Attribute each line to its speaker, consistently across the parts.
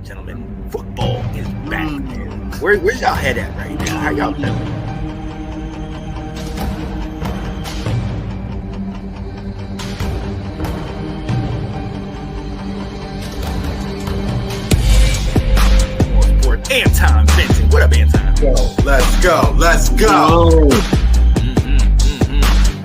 Speaker 1: Gentlemen, football is back, man. Where's y'all head at right now? How y'all feeling? Anton Benson. What up, Anton?
Speaker 2: Let's go.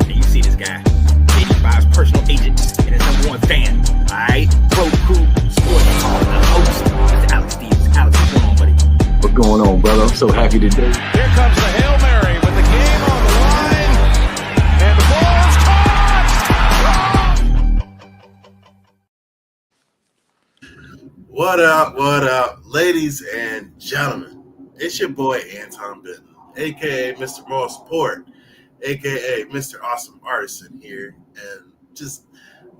Speaker 1: And you see this guy, 85's personal agent and his #1 fan. Alright? Pro Crew Sports Talk, the host, Mr. Alyx Stevens. Alyx, what's going on, buddy?
Speaker 3: What's going on, brother? I'm so happy today.
Speaker 4: Here comes the Hail Mary with the game on the line. And the ball is caught!
Speaker 2: What up, ladies and gentlemen? It's your boy Anton Benton, aka Mr. Moral Support, aka Mr. Awesome Artisan here, and just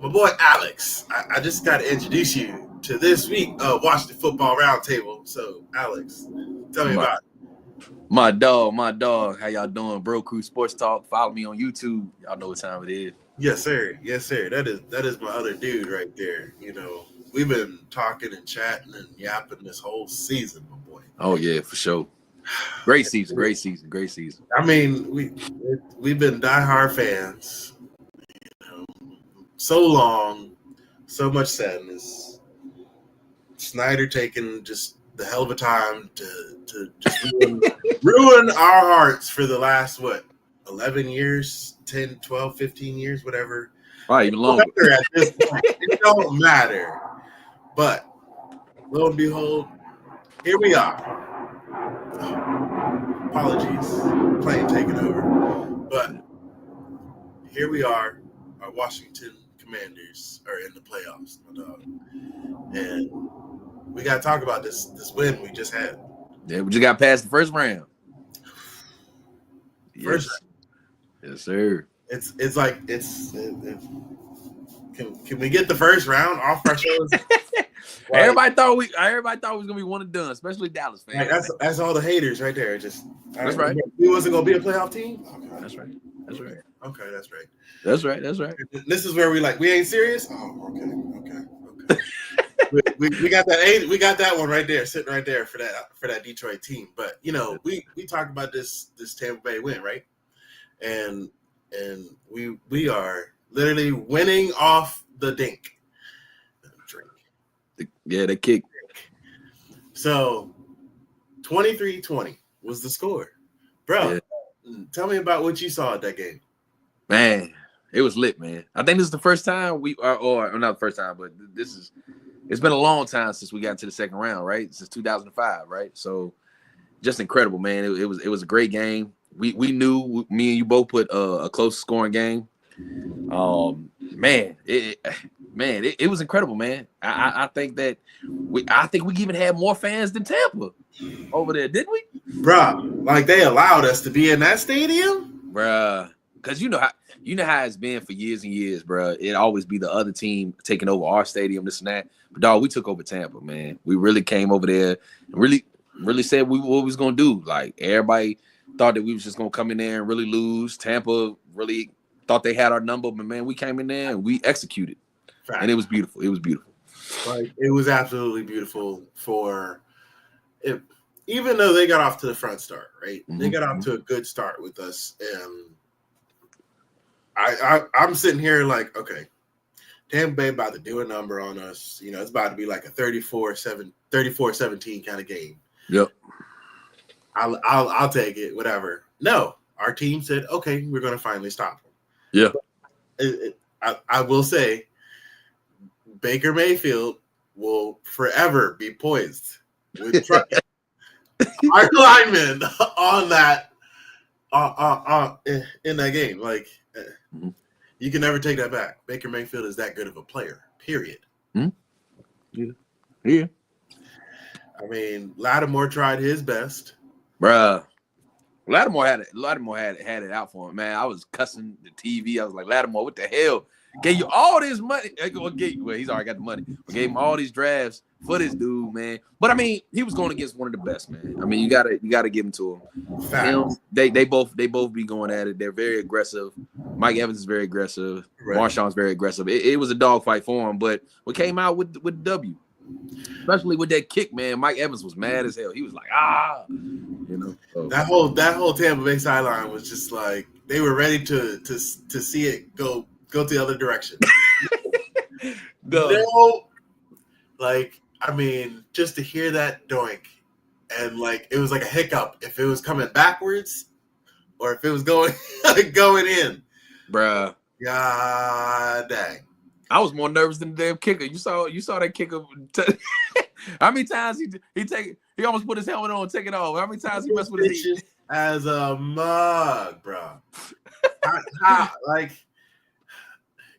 Speaker 2: my boy Alyx. I just got to introduce you to this week Washington Football Roundtable. So, Alyx, tell me about it.
Speaker 3: My dog. How y'all doing? Bro Crew Sports Talk. Follow me on YouTube. Y'all know what time it is.
Speaker 2: Yes, sir. That is my other dude right there. You know, we've been talking and chatting and yapping this whole season, my boy.
Speaker 3: Oh yeah, for sure. Great season.
Speaker 2: I mean, we've been diehard fans. You know, so long, so much sadness. Snyder taking just the hell of a time to just ruin our hearts for the last 11 years, 10, 12, 15 years, whatever.
Speaker 3: Right, even longer.
Speaker 2: At this point, it don't matter. But lo and behold, here we are. Apologies, plane taking over. But here we are. Our Washington Commanders are in the playoffs, my dog. And we got to talk about this win we just had.
Speaker 3: Yeah, we just got past the first round.
Speaker 2: Yes,
Speaker 3: sir.
Speaker 2: It's like can we get the first round off our shoulders? Like,
Speaker 3: everybody thought it was gonna be one and done, especially Dallas fans.
Speaker 2: Like that's all the haters right there. That's
Speaker 3: right.
Speaker 2: We wasn't gonna be a playoff team.
Speaker 3: Okay. That's right.
Speaker 2: Okay, that's right. This is where we ain't serious. Oh, okay. we got that we got that one right there, sitting right there for that Detroit team. But you know, we talked about this Tampa Bay win, right? And we are literally winning off the drink.
Speaker 3: The kick.
Speaker 2: So 23-20 was the score. Bro, Tell me about what you saw at that game.
Speaker 3: Man, it was lit, man. I think this is the first time or not the first time, but it's been a long time since we got into the second round, right? Since 2005, right? So just incredible, man. It was a great game. We knew, me and you both put a close scoring game. It was incredible, man. I think we even had more fans than Tampa over there, didn't we?
Speaker 2: Bruh, like they allowed us to be in that stadium?
Speaker 3: Bruh, because you know how it's been for years and years, bruh. It always be the other team taking over our stadium, this and that. But dog, we took over Tampa, man. We really came over there and really said what we was gonna do. Like everybody thought that we was just gonna come in there and really lose. Tampa really thought they had our number, but man, we came in there and we executed. Fact. And it was beautiful.
Speaker 2: Like it was absolutely beautiful for it. Even though they got off to the front start, right? Mm-hmm. They got off to a good start with us. And I'm sitting here like, okay, Tampa Bay about to do a number on us. You know, it's about to be like a 34-17 kind of game.
Speaker 3: Yep.
Speaker 2: I'll take it, whatever. No, our team said, okay, we're going to finally stop them.
Speaker 3: Yeah.
Speaker 2: I will say, Baker Mayfield will forever be poised with our linemen on that in that game. Like you can never take that back. Baker Mayfield is that good of a player. Period.
Speaker 3: Mm-hmm. Yeah.
Speaker 2: I mean, Lattimore tried his best,
Speaker 3: bruh. Lattimore had it out for him, man. I was cussing the TV. I was like, Lattimore, what the hell? Gave you all this money. Well, he's already got the money. We gave him all these drafts for this dude, man. But I mean, he was going against one of the best, man. I mean, you gotta give him to him. They both be going at it. They're very aggressive. Mike Evans is very aggressive. Right. Marshawn's very aggressive. It was a dogfight for him, but we came out with W. Especially with that kick, man. Mike Evans was mad as hell. He was like, So.
Speaker 2: That whole Tampa Bay sideline was just like they were ready to see it go the other direction. No, like I mean, just to hear that doink, and like it was like a hiccup if it was coming backwards or if it was going in,
Speaker 3: bruh.
Speaker 2: God dang.
Speaker 3: I was more nervous than the damn kicker. You saw that kicker. How many times he almost put his helmet on and take it off? How many times he messed with his heat?
Speaker 2: As a mug, bro. Like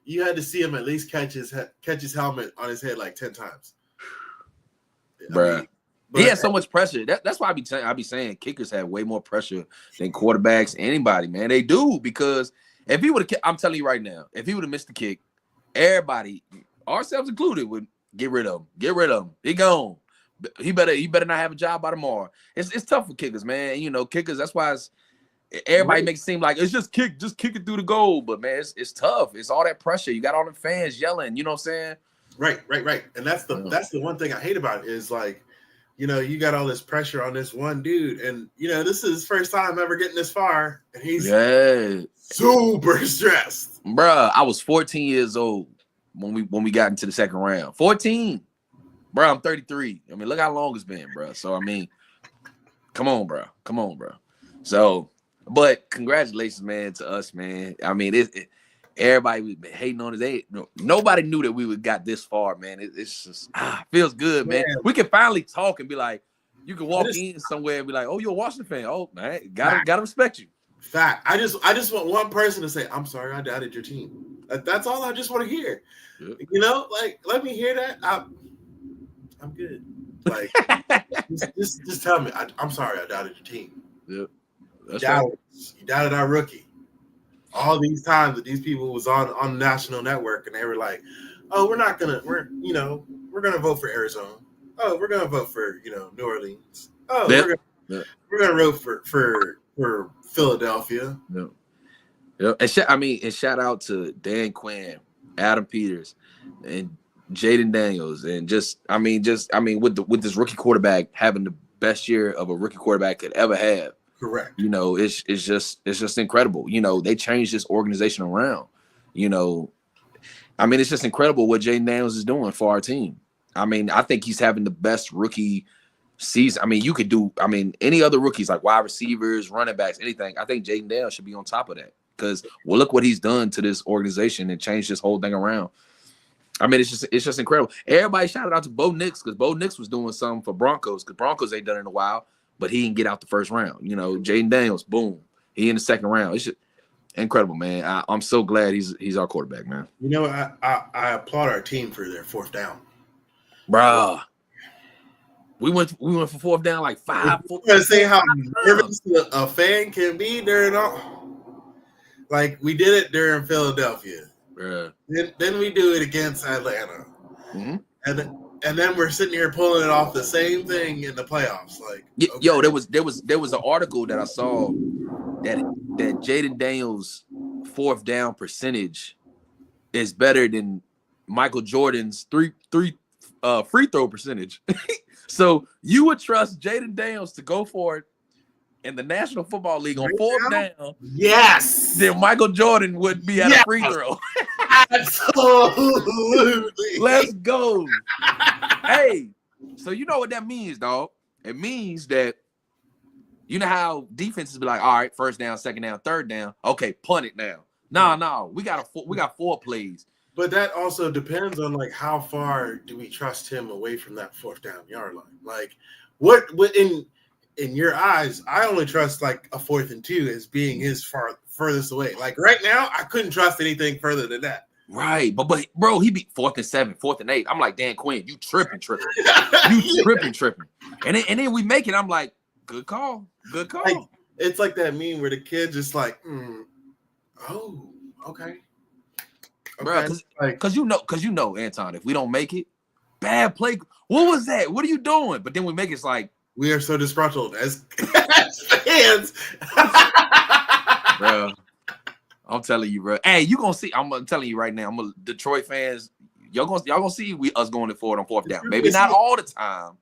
Speaker 2: you had to see him at least catch his helmet on his head like 10 times.
Speaker 3: Bruh. He had so much pressure. That's why I be saying kickers have way more pressure than quarterbacks. Anybody, man, they do, because if he would have, I'm telling you right now, if he would have missed the kick, everybody, ourselves included, would get rid of him. Get rid of him. He gone. He better not have a job by tomorrow. It's tough for kickers, man. You know, kickers. That's why everybody makes it seem like it's just kick it through the goal. But man, it's tough. It's all that pressure. You got all the fans yelling. You know what I'm saying?
Speaker 2: Right. And that's the one thing I hate about it is like, you know, you got all this pressure on this one dude, and you know this is his first time ever getting this far, and he's super stressed.
Speaker 3: Bruh, I was 14 years old when we got into the second round. 14. Bruh, I'm 33. I mean, look how long it's been, bruh. So I mean, come on, bruh. So, but congratulations, man, to us, man. I mean, everybody was hating on us. Nobody knew that we would got this far, man. It's just feels good, man. We can finally talk and be like, you can walk in somewhere and be like, oh, you're a Washington fan. Oh, man, gotta respect you.
Speaker 2: Fact. I just want one person to say, I'm sorry, I doubted your team. That's all I just want to hear. Yep. You know, like let me hear that. I'm good. Like just tell me. I'm sorry, I doubted your team.
Speaker 3: Yep.
Speaker 2: You doubted our rookie. All these times that these people was on the national network and they were like, oh, we're gonna vote for Arizona. Oh, we're gonna vote for New Orleans. Oh, we're gonna vote for Philadelphia.
Speaker 3: Yep. And shout out to Dan Quinn, Adam Peters, and Jaden Daniels, and with this rookie quarterback having the best year of a rookie quarterback could ever have.
Speaker 2: Correct.
Speaker 3: You know, it's just incredible. You know, they changed this organization around. You know, I mean, it's just incredible what Jaden Daniels is doing for our team. I mean, I think he's having the best rookie season. I mean, any other rookies like wide receivers, running backs, anything. I think Jaden Daniels should be on top of that because look what he's done to this organization and changed this whole thing around. I mean, it's just incredible. Everybody shouted out to Bo Nix because Bo Nix was doing something for Broncos because Broncos ain't done it in a while. But he didn't get out the first round. You know, Jaden Daniels, boom, he in the second round. It's just incredible, man. I'm so glad he's our quarterback, man.
Speaker 2: You know, I applaud our team for their fourth down,
Speaker 3: bruh. We went for fourth down like 5.
Speaker 2: I'm gonna say how nervous a fan can be during like we did it during Philadelphia.
Speaker 3: Bruh.
Speaker 2: Then we do it against Atlanta,
Speaker 3: mm-hmm.
Speaker 2: And then we're sitting here pulling it off the same thing in the playoffs. Like, okay.
Speaker 3: Yo, there was an article that I saw that Jaden Daniels' fourth down percentage is better than Michael Jordan's three free throw percentage. So you would trust Jaden Daniels to go for it in the National Football League on fourth down?
Speaker 2: Yes.
Speaker 3: Then Michael Jordan would be at a free throw.
Speaker 2: Absolutely.
Speaker 3: Let's go. Hey, so you know what that means, dog? It means that you know how defenses be like, all right, first down, second down, third down. Okay, punt it now. No, we got 4 plays.
Speaker 2: But that also depends on like how far do we trust him away from that fourth down yard line? Like what in your eyes, I only trust like a 4th and 2 as being his furthest away. Like right now, I couldn't trust anything further than that.
Speaker 3: Right, but bro, he beat 4th and 7, 4th and 8. I'm like, Dan Quinn, you tripping. You tripping. And then we make it. I'm like, good call.
Speaker 2: Like, it's like that meme where the kid just like, oh, okay.
Speaker 3: Bro, because you know, Anton, if we don't make it, bad play. What was that? What are you doing? But then we make it, it's like
Speaker 2: we are so disgruntled as fans.
Speaker 3: Bro, I'm telling you, bro. Hey, you gonna see? I'm telling you right now. Detroit fans, y'all gonna see us going forward on 4th down. Maybe not all the time,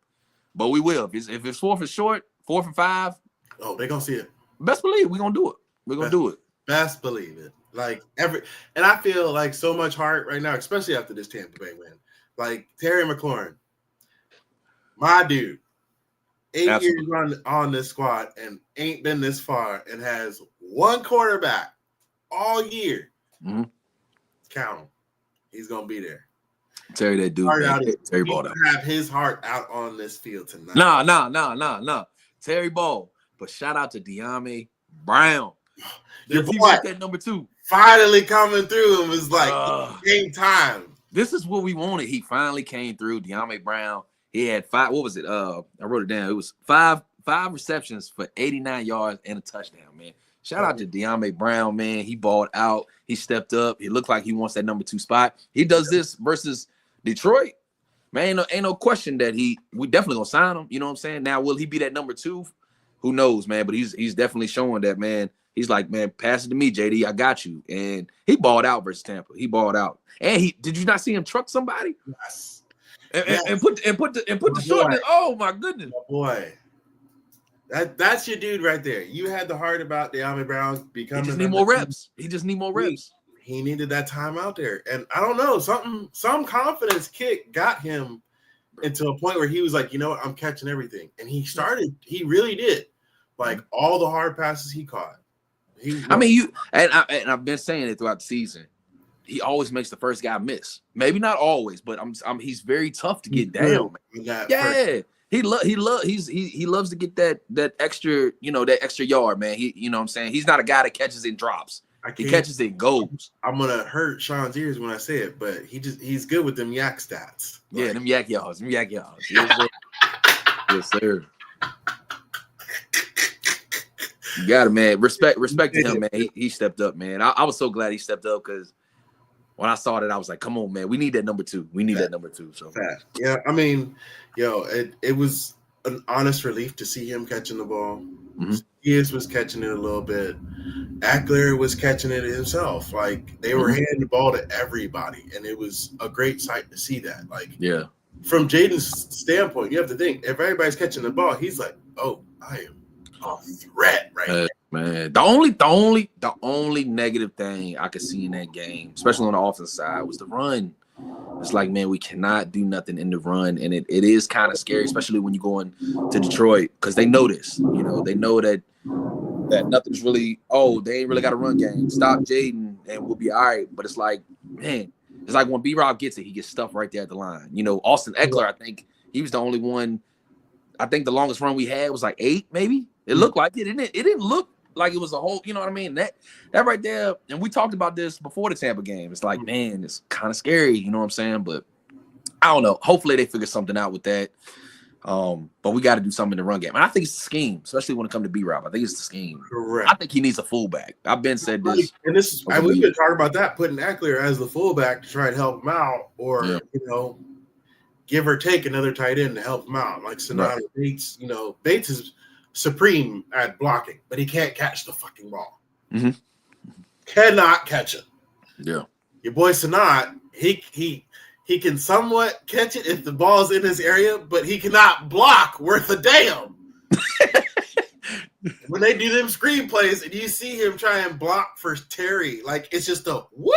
Speaker 3: but we will. If it's 4th and short, 4th and 5.
Speaker 2: Oh, they're gonna see it.
Speaker 3: Best believe we're gonna do it. We're gonna do it.
Speaker 2: Best believe it. Like and I feel like so much heart right now, especially after this Tampa Bay win. Like Terry McLaurin, my dude, 8 years on this squad and ain't been this far and has one quarterback all year.
Speaker 3: Mm-hmm.
Speaker 2: Count him. He's gonna be there.
Speaker 3: Terry, that dude. Terry Ball out.
Speaker 2: Have his heart out on this field tonight.
Speaker 3: Nah. Terry Ball. But shout out to De'Ami Brown.
Speaker 2: Your
Speaker 3: He
Speaker 2: boy
Speaker 3: was that number 2.
Speaker 2: finally coming through and was like game time.
Speaker 3: This is what we wanted. He finally came through. De'Ami Brown. He had 5. What was it? I wrote it down. It was 5 receptions for 89 yards and a touchdown, man. Shout out to De'Ami Brown, man. He balled out. He stepped up. He looked like he wants that number 2 spot. He does this versus Detroit. Man, ain't no question that we definitely gonna sign him. You know what I'm saying? Now, will he be that number 2? Who knows, man? But he's definitely showing that, man. He's like, man, pass it to me, JD. I got you. And he balled out versus Tampa. He balled out. And did you not see him truck somebody?
Speaker 2: Yes.
Speaker 3: And put the short in. Oh my goodness.
Speaker 2: Oh, boy. That's your dude right there. You had the heart about De'Ami Brown becoming.
Speaker 3: He just need more reps. He just need more reps.
Speaker 2: He needed that time out there. And I don't know, some confidence kick got him into a point where he was like, you know what, I'm catching everything. And he really did. Like all the hard passes he caught. I've been saying it throughout the season. He always makes the first guy miss. Maybe not always, but he's very tough to get down. Yeah. He loves to get that extra, that extra yard, man. You know what I'm saying? He's not a guy that catches and drops. He catches it and goes. I'm gonna hurt Sean's ears when I say it, but he's good with them yak stats.
Speaker 3: Yeah, them yak yards. Yes, sir. You got it, man. Respect to him, man. He stepped up, man. I was so glad he stepped up because when I saw that, I was like, come on, man. We need that number 2. We need that number 2. So
Speaker 2: yeah, I mean, it was an honest relief to see him catching the ball.
Speaker 3: Mm-hmm.
Speaker 2: Gibbs was catching it a little bit. Eckler was catching it himself. Like they were handing the ball to everybody, and it was a great sight to see that. Like,
Speaker 3: yeah,
Speaker 2: from Jaden's standpoint, you have to think if everybody's catching the ball, he's like, "Oh, I am a threat right now."
Speaker 3: Man, the only negative thing I could see in that game, especially on the offensive side, was the run. It's like, man, we cannot do nothing in the run, and it is kind of scary, especially when you're going to Detroit, because they know this. They know that nothing's really. Oh, they ain't really got a run game. Stop Jaden, and we'll be all right. But it's like, man, it's like when B-Rob gets it, he gets stuffed right there at the line. Austin Eckler, I think he was the only one. I think the longest run we had was like 8, maybe. It looked like it. It didn't look like it was a whole, you know what I mean? That right there, and we talked about this before the Tampa game. It's like, man, it's kind of scary, you know what I'm saying? But I don't know. Hopefully they figure something out with that. But we got to do something in the run game. And I think it's the scheme, especially when it comes to B-Rob. I think it's the scheme.
Speaker 2: Correct.
Speaker 3: I think he needs a fullback. I've been said this.
Speaker 2: And we've been talking about that, putting Eckler as the fullback to try to help him out, or give or take another tight end to help him out. Like Sonata Bates, Bates is supreme at blocking, but he can't catch the fucking ball.
Speaker 3: Mm-hmm.
Speaker 2: Cannot catch it.
Speaker 3: Yeah.
Speaker 2: Your boy Sonata, he can somewhat catch it if the ball's in his area, but he cannot block worth a damn. When they do them screenplays and you see him try and block for Terry, like it's just a whoop,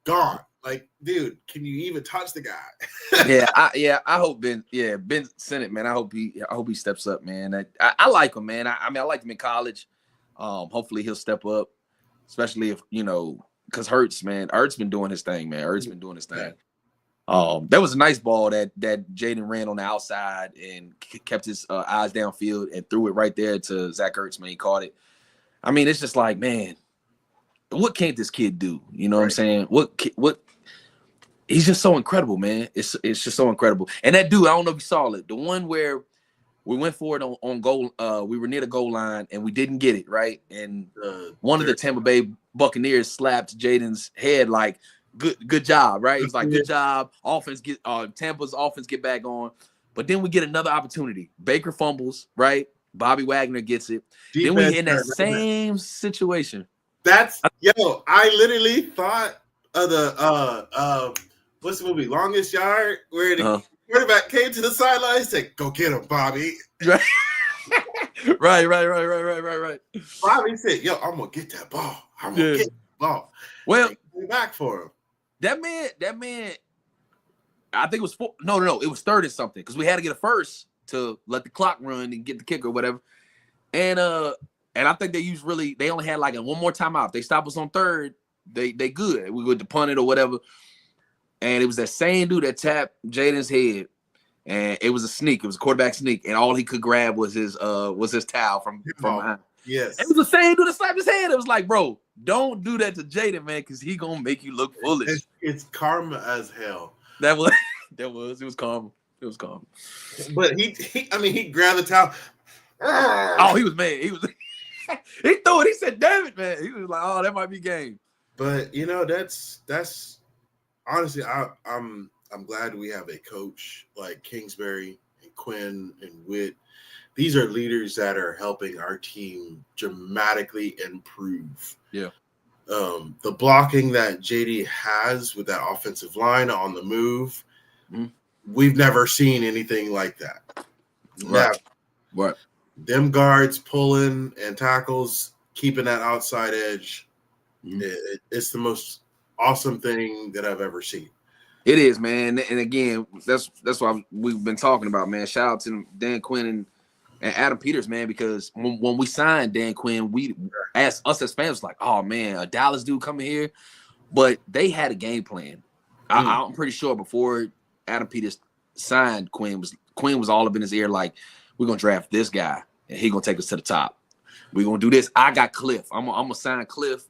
Speaker 2: gone. Like, dude, can you even touch the guy?
Speaker 3: I hope Ben Sennett, man. I hope he steps up, man. I like him, man. I liked him in college. Hopefully he'll step up, especially if because Hurts been doing his thing, man. Hurts been doing his thing. That was a nice ball that Jaden ran on the outside and kept his eyes downfield and threw it right there to Zach Ertz, man. He caught it. I mean, it's just like, man, what can't this kid do? You know what I'm saying? What? He's just so incredible, man. It's just so incredible. And that dude, I don't know if you saw it, the one where we went for it on goal. We were near the goal line and we didn't get it right. And one of the Tampa Bay Buccaneers slapped Jaden's head like, good job, right? It's like, good job. Tampa's offense get back on. But then we get another opportunity. Baker fumbles, right? Bobby Wagner gets it. Then we in that same situation.
Speaker 2: I literally thought of the what's the movie? Longest Yard, where the
Speaker 3: Uh-huh.
Speaker 2: quarterback came to the sideline and said, "Go get him, Bobby."
Speaker 3: Right. right.
Speaker 2: Bobby said, "Yo, I'm gonna get that ball. I'm gonna get the ball."
Speaker 3: Well,
Speaker 2: They came back for him.
Speaker 3: that man, I think it was no, it was third and something because we had to get a first to let the clock run and get the kick or whatever. And I think they only had like one more timeout. If they stop us on third, they good. We go to punt it or whatever. And it was that same dude that tapped Jaden's head, and it was a sneak. It was a quarterback sneak, and all he could grab was his towel from behind.
Speaker 2: Yes,
Speaker 3: It was the same dude that slapped his head. It was like, bro, don't do that to Jaden, man, because he gonna make you look foolish.
Speaker 2: it's karma as hell.
Speaker 3: It was calm. It was calm.
Speaker 2: But he grabbed the towel.
Speaker 3: Oh, he was mad. He threw it. He said, "Damn it, man." He was like, "Oh, that might be game."
Speaker 2: But that's honestly, I'm glad we have a coach like Kingsbury and Quinn and Witt. These are leaders that are helping our team dramatically improve. Yeah. The blocking that JD has with that offensive line on the move, we've never seen anything like that.
Speaker 3: Right.
Speaker 2: Them guards pulling and tackles, keeping that outside edge. It's the most awesome thing that I've ever seen.
Speaker 3: It is, man. And again, that's what we've been talking about, man. Shout out to Dan Quinn and Adam Peters, man, because when we signed Dan Quinn, us as fans was like, oh man, a Dallas dude coming here. But they had a game plan. I'm pretty sure before Adam Peters signed Quinn was all up in his ear like, we're gonna draft this guy and he's gonna take us to the top. We're gonna do this. I got Cliff. I'm gonna sign Cliff,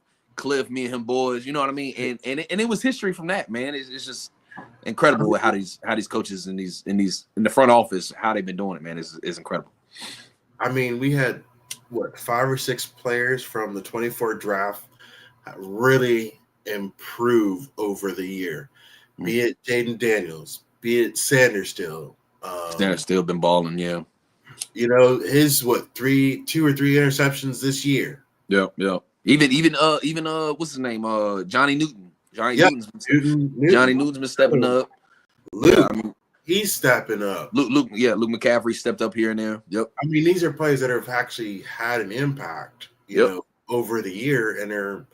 Speaker 3: me and him boys, you know what I mean? And it was history from that, man. It's just incredible how these coaches in the front office, how they've been doing it, man. Is incredible.
Speaker 2: I mean, we had 5 or 6 players from the 24 draft really improve over the year. Be it Jaden Daniels, be it Sanders still.
Speaker 3: Sanders still been balling, yeah.
Speaker 2: You know, his 2 or 3 interceptions this year.
Speaker 3: Yeah. Even what's his name? Johnny Newton. Johnny Newton's been stepping up.
Speaker 2: Luke, he's stepping up.
Speaker 3: Luke McCaffrey stepped up here and there. Yep.
Speaker 2: I mean, these are players that have actually had an impact, you know, over the year, and they're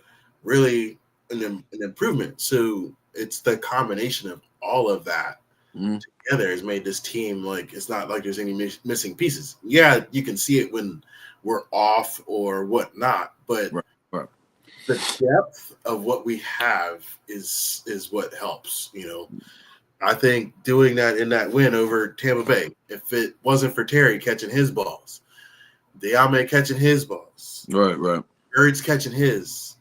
Speaker 2: really an improvement. So it's the combination of all of that together has made this team like it's not like there's any missing pieces. Yeah, you can see it when we're off or whatnot, but the depth of what we have is what helps. You know, I think doing that in that win over Tampa Bay, if it wasn't for Terry catching his balls, Diame catching his balls,
Speaker 3: right,
Speaker 2: Ertz catching his,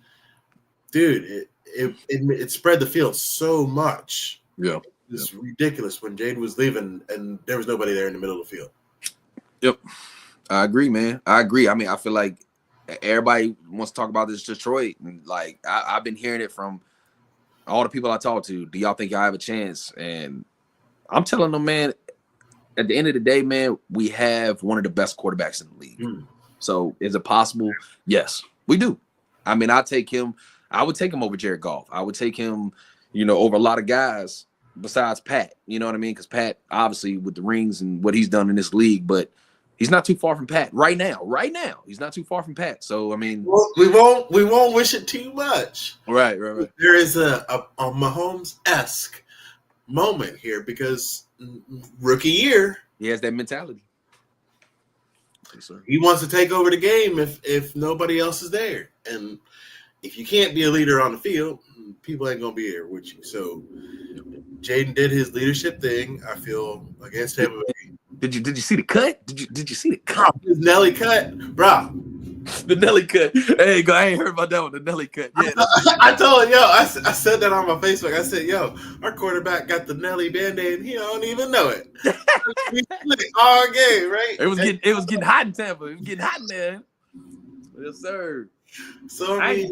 Speaker 2: dude, it spread the field so much.
Speaker 3: Yeah.
Speaker 2: It's ridiculous when Jade was leaving and there was nobody there in the middle of the field.
Speaker 3: Yep. I agree, man. I agree. I mean, I feel like everybody wants to talk about this Detroit. And like, I've been hearing it from all the people I talk to. Do y'all think y'all have a chance? And I'm telling them, man, at the end of the day, man, we have one of the best quarterbacks in the league. So is it possible? Yes, we do. I mean, I would take him over Jared Goff. I would take him, over a lot of guys besides Pat. You know what I mean? Because Pat, obviously, with the rings and what he's done in this league, but he's not too far from Pat right now. He's not too far from Pat. So I mean,
Speaker 2: we won't wish it too much.
Speaker 3: Right.
Speaker 2: There is a Mahomes-esque moment here because rookie year,
Speaker 3: he has that mentality. Yes,
Speaker 2: he wants to take over the game if nobody else is there, and if you can't be a leader on the field, people ain't gonna be here with you. So Jaden did his leadership thing, I feel, against him.
Speaker 3: Did you see the cut? Did you see the cut?
Speaker 2: His Nelly cut, bro.
Speaker 3: The Nelly cut. Hey, I ain't heard about that one. The Nelly cut. Yeah.
Speaker 2: I told him, I said that on my Facebook. I said, our quarterback got the Nelly Band-Aid. He don't even know it. All game, right?
Speaker 3: It was getting hot in Tampa. It was getting hot in there. Yes, sir.
Speaker 2: So
Speaker 3: I didn't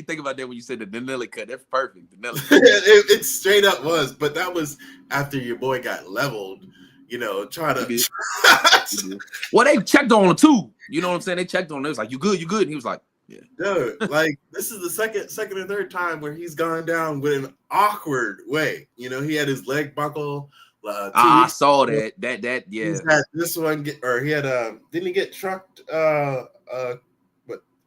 Speaker 3: think about that when you said the Nelly cut. That's perfect. The Nelly cut.
Speaker 2: it straight up was, but that was after your boy got leveled. Trying to.
Speaker 3: Well, they checked on him too. You know what I'm saying? They checked on him. It was like, you good? And he was like,
Speaker 2: Dude, like this is the second or third time where he's gone down with an awkward way. You know, he had his leg buckle. 2
Speaker 3: I
Speaker 2: weeks
Speaker 3: saw
Speaker 2: ago.
Speaker 3: that. Yeah.
Speaker 2: He's had this one he had didn't he get trucked but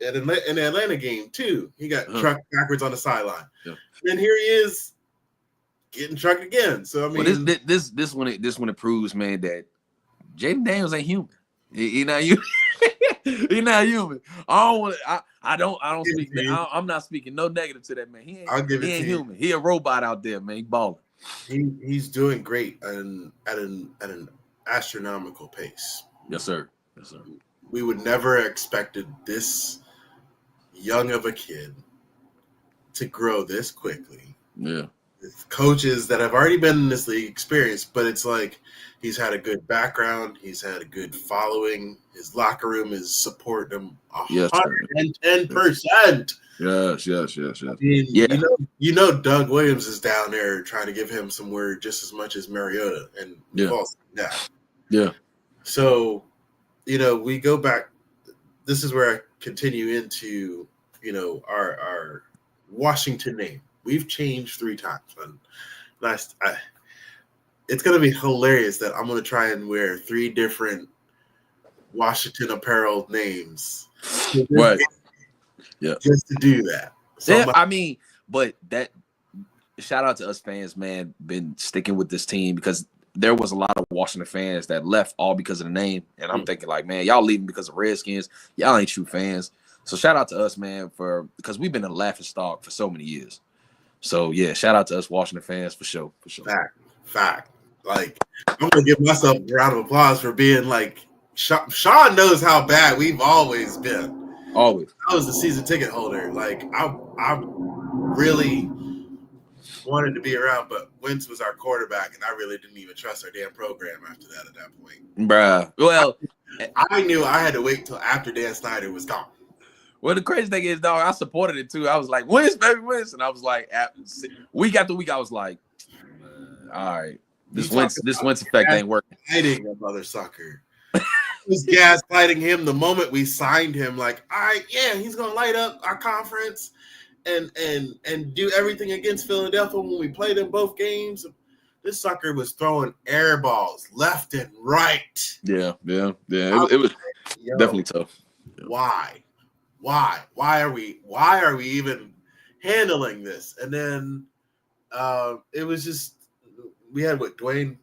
Speaker 2: in the Atlanta game too? He got trucked backwards on the sideline.
Speaker 3: Yeah.
Speaker 2: And here he is getting trucked again. So I mean,
Speaker 3: well, this one it proves, man, that Jaden Daniels ain't human. He not human. He not human. I don't speak. I'm not speaking no negative to that man. He ain't human. He a robot out there, man. He balling.
Speaker 2: He's doing great and at an astronomical pace.
Speaker 3: Yes, sir.
Speaker 2: We would never have expected this young of a kid to grow this quickly.
Speaker 3: Yeah.
Speaker 2: With coaches that have already been in this league experienced, but it's like he's had a good background. He's had a good following. His locker room is supporting him 110%.
Speaker 3: Yes.
Speaker 2: I mean, you know, Doug Williams is down there trying to give him some word just as much as Mariota, and we've all seen that.
Speaker 3: Yeah.
Speaker 2: So, you know, we go back. This is where I continue into, you know, our Washington name. We've changed 3 times. And it's going to be hilarious that I'm going to try and wear 3 different Washington apparel names.
Speaker 3: Right. Yeah.
Speaker 2: Just to do that. So
Speaker 3: yeah, I mean, but that shout out to us fans, man, been sticking with this team because there was a lot of Washington fans that left all because of the name. And I'm thinking like, man, y'all leaving because of Redskins. Y'all ain't true fans. So shout out to us, man, because we've been a laughing stock for so many years. So yeah, shout out to us Washington fans for sure.
Speaker 2: Fact. Like, I'm gonna give myself a round of applause for being like Sean knows how bad we've always been.
Speaker 3: Always.
Speaker 2: I was the season ticket holder. Like I really wanted to be around, but Wentz was our quarterback, and I really didn't even trust our damn program after that at that point.
Speaker 3: Bruh. Well,
Speaker 2: I knew I had to wait until after Dan Snyder was gone.
Speaker 3: Well, the crazy thing is, dog, I supported it too. I was like, Wentz, baby, Wentz. And I was like, week after week, I was like, all right, this Wentz effect ain't working.
Speaker 2: Fighting a mother sucker. Was gaslighting him the moment we signed him. Like, all right, yeah, he's gonna light up our conference and do everything against Philadelphia when we played in both games. This sucker was throwing air balls left and right.
Speaker 3: Yeah. It was definitely tough. Yeah. Why are we even handling this? And then it was just we had was it Dwayne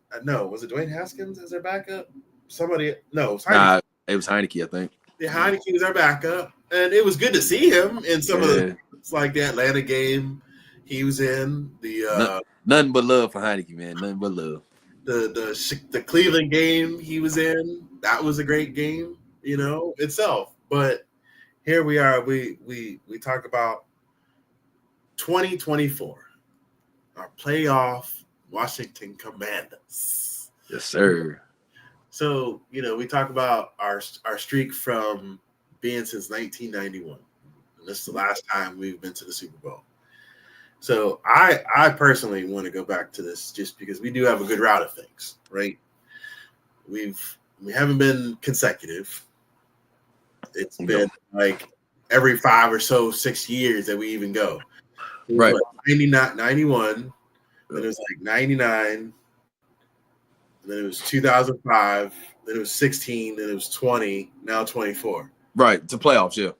Speaker 3: Haskins as our backup? It was Heineke. It was Heineke, I think.
Speaker 2: Yeah, Heineke was our backup, and it was good to see him in some of the like the Atlanta game. He was in the
Speaker 3: nothing but love for Heineke, man. Nothing but love.
Speaker 2: The Cleveland game he was in. That was a great game, you know, itself. But here we are. We talk about 2024, our playoff Washington Commanders.
Speaker 3: Yes, sir.
Speaker 2: So, you know, we talk about our streak from being since 1991. And this is the last time we've been to the Super Bowl. So I personally want to go back to this just because we do have a good route of things, right? We haven't been consecutive. It's been like every 5 or so 6 years that we even go.
Speaker 3: Right.
Speaker 2: 91, then it was like 99, then it was 2005, then it was 16, then it was 20, now 24.
Speaker 3: Right, it's a playoffs, yeah.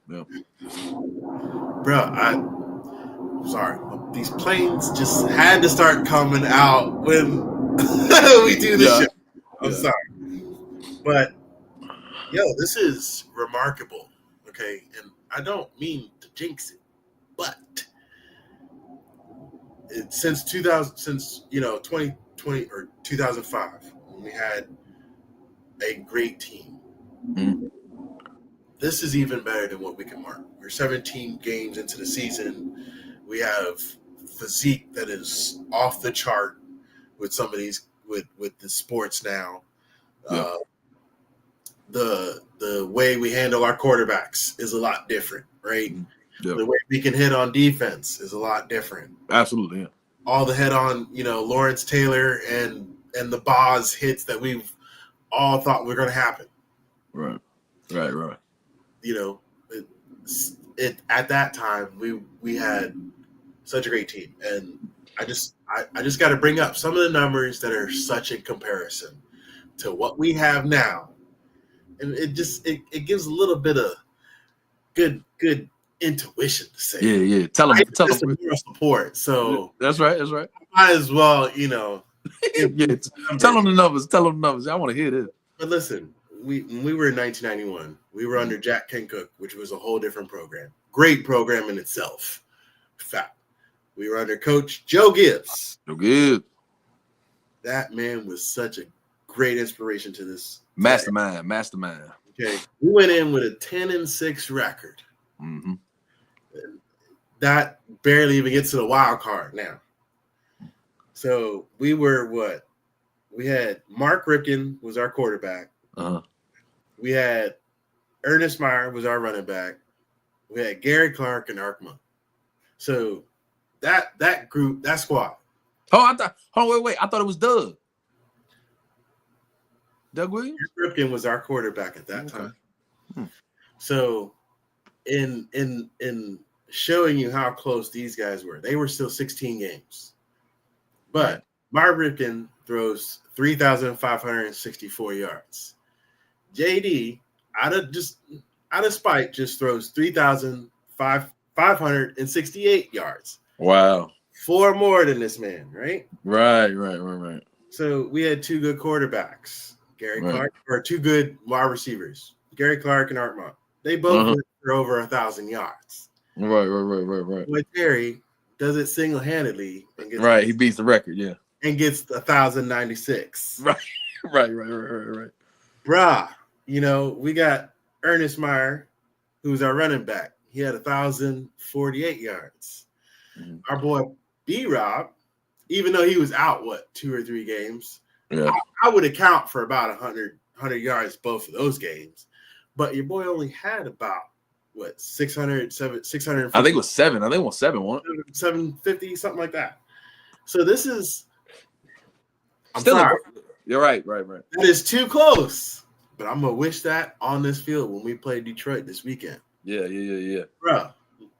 Speaker 2: Bro, I'm sorry. These planes just had to start coming out when we do this show. I'm sorry. But, this is remarkable, okay? And I don't mean to jinx it, but since 2020 or 2005, when we had a great team. Mm-hmm. This is even better than what we can mark. We're 17 games into the season. We have physique that is off the chart with some of these with the sports now. Yeah. The way we handle our quarterbacks is a lot different, right? Yeah. The way we can hit on defense is a lot different.
Speaker 3: Absolutely, yeah.
Speaker 2: All the head on, Lawrence Taylor and the Boz hits that we've all thought were going to happen.
Speaker 3: Right.
Speaker 2: at that time we had such a great team, and I just got to bring up some of the numbers that are such in comparison to what we have now, and it gives a little bit of good intuition to say.
Speaker 3: Yeah. Tell them.
Speaker 2: Moral support. So
Speaker 3: that's right. That's right.
Speaker 2: Might as well,
Speaker 3: Yeah. Tell them the numbers. Tell them the numbers. I want to hear this.
Speaker 2: But listen, when we were in 1991, we were under Jack Kencook, which was a whole different program. Great program in itself. Fact. We were under Coach Joe Gibbs.
Speaker 3: Joe Gibbs.
Speaker 2: That man was such a great inspiration to this
Speaker 3: mastermind.
Speaker 2: Okay, we went in with a 10-6 record.
Speaker 3: Mm-hmm.
Speaker 2: That barely even gets to the wild card now. So we were what? We had Mark Ripken was our quarterback.
Speaker 3: Uh-huh.
Speaker 2: We had Ernest Meyer was our running back. We had Gary Clark and Arkma. So that group, that squad.
Speaker 3: Wait. I thought it was Doug. Doug Williams?
Speaker 2: Ripken was our quarterback at that time. So in showing you how close these guys were, they were still 16 games. But Mark Ripken throws 3,564 yards. JD, out of spite, just throws 3,568 yards.
Speaker 3: Wow.
Speaker 2: 4 more than this man, right?
Speaker 3: Right.
Speaker 2: So we had 2 good quarterbacks, Clark, or 2 good wide receivers, Gary Clark and Artmont. They both went for over 1,000 yards.
Speaker 3: Right.
Speaker 2: Boy, Terry does it single-handedly. And gets
Speaker 3: he beats the record, yeah.
Speaker 2: And gets 1,096.
Speaker 3: Right.
Speaker 2: Bruh, we got Ernest Meyer, who's our running back. He had 1,048 yards. Mm-hmm. Our boy B-Rob, even though he was out, 2 or 3 games, I would account for about 100 yards both of those games. But your boy only had about, 650?
Speaker 3: I think it was 7. I think it was 7, wasn't it?
Speaker 2: 750, something like that. So this is...
Speaker 3: You're right.
Speaker 2: That is too close. But I'm going to wish that on this field when we play Detroit this weekend.
Speaker 3: Yeah.
Speaker 2: Bro.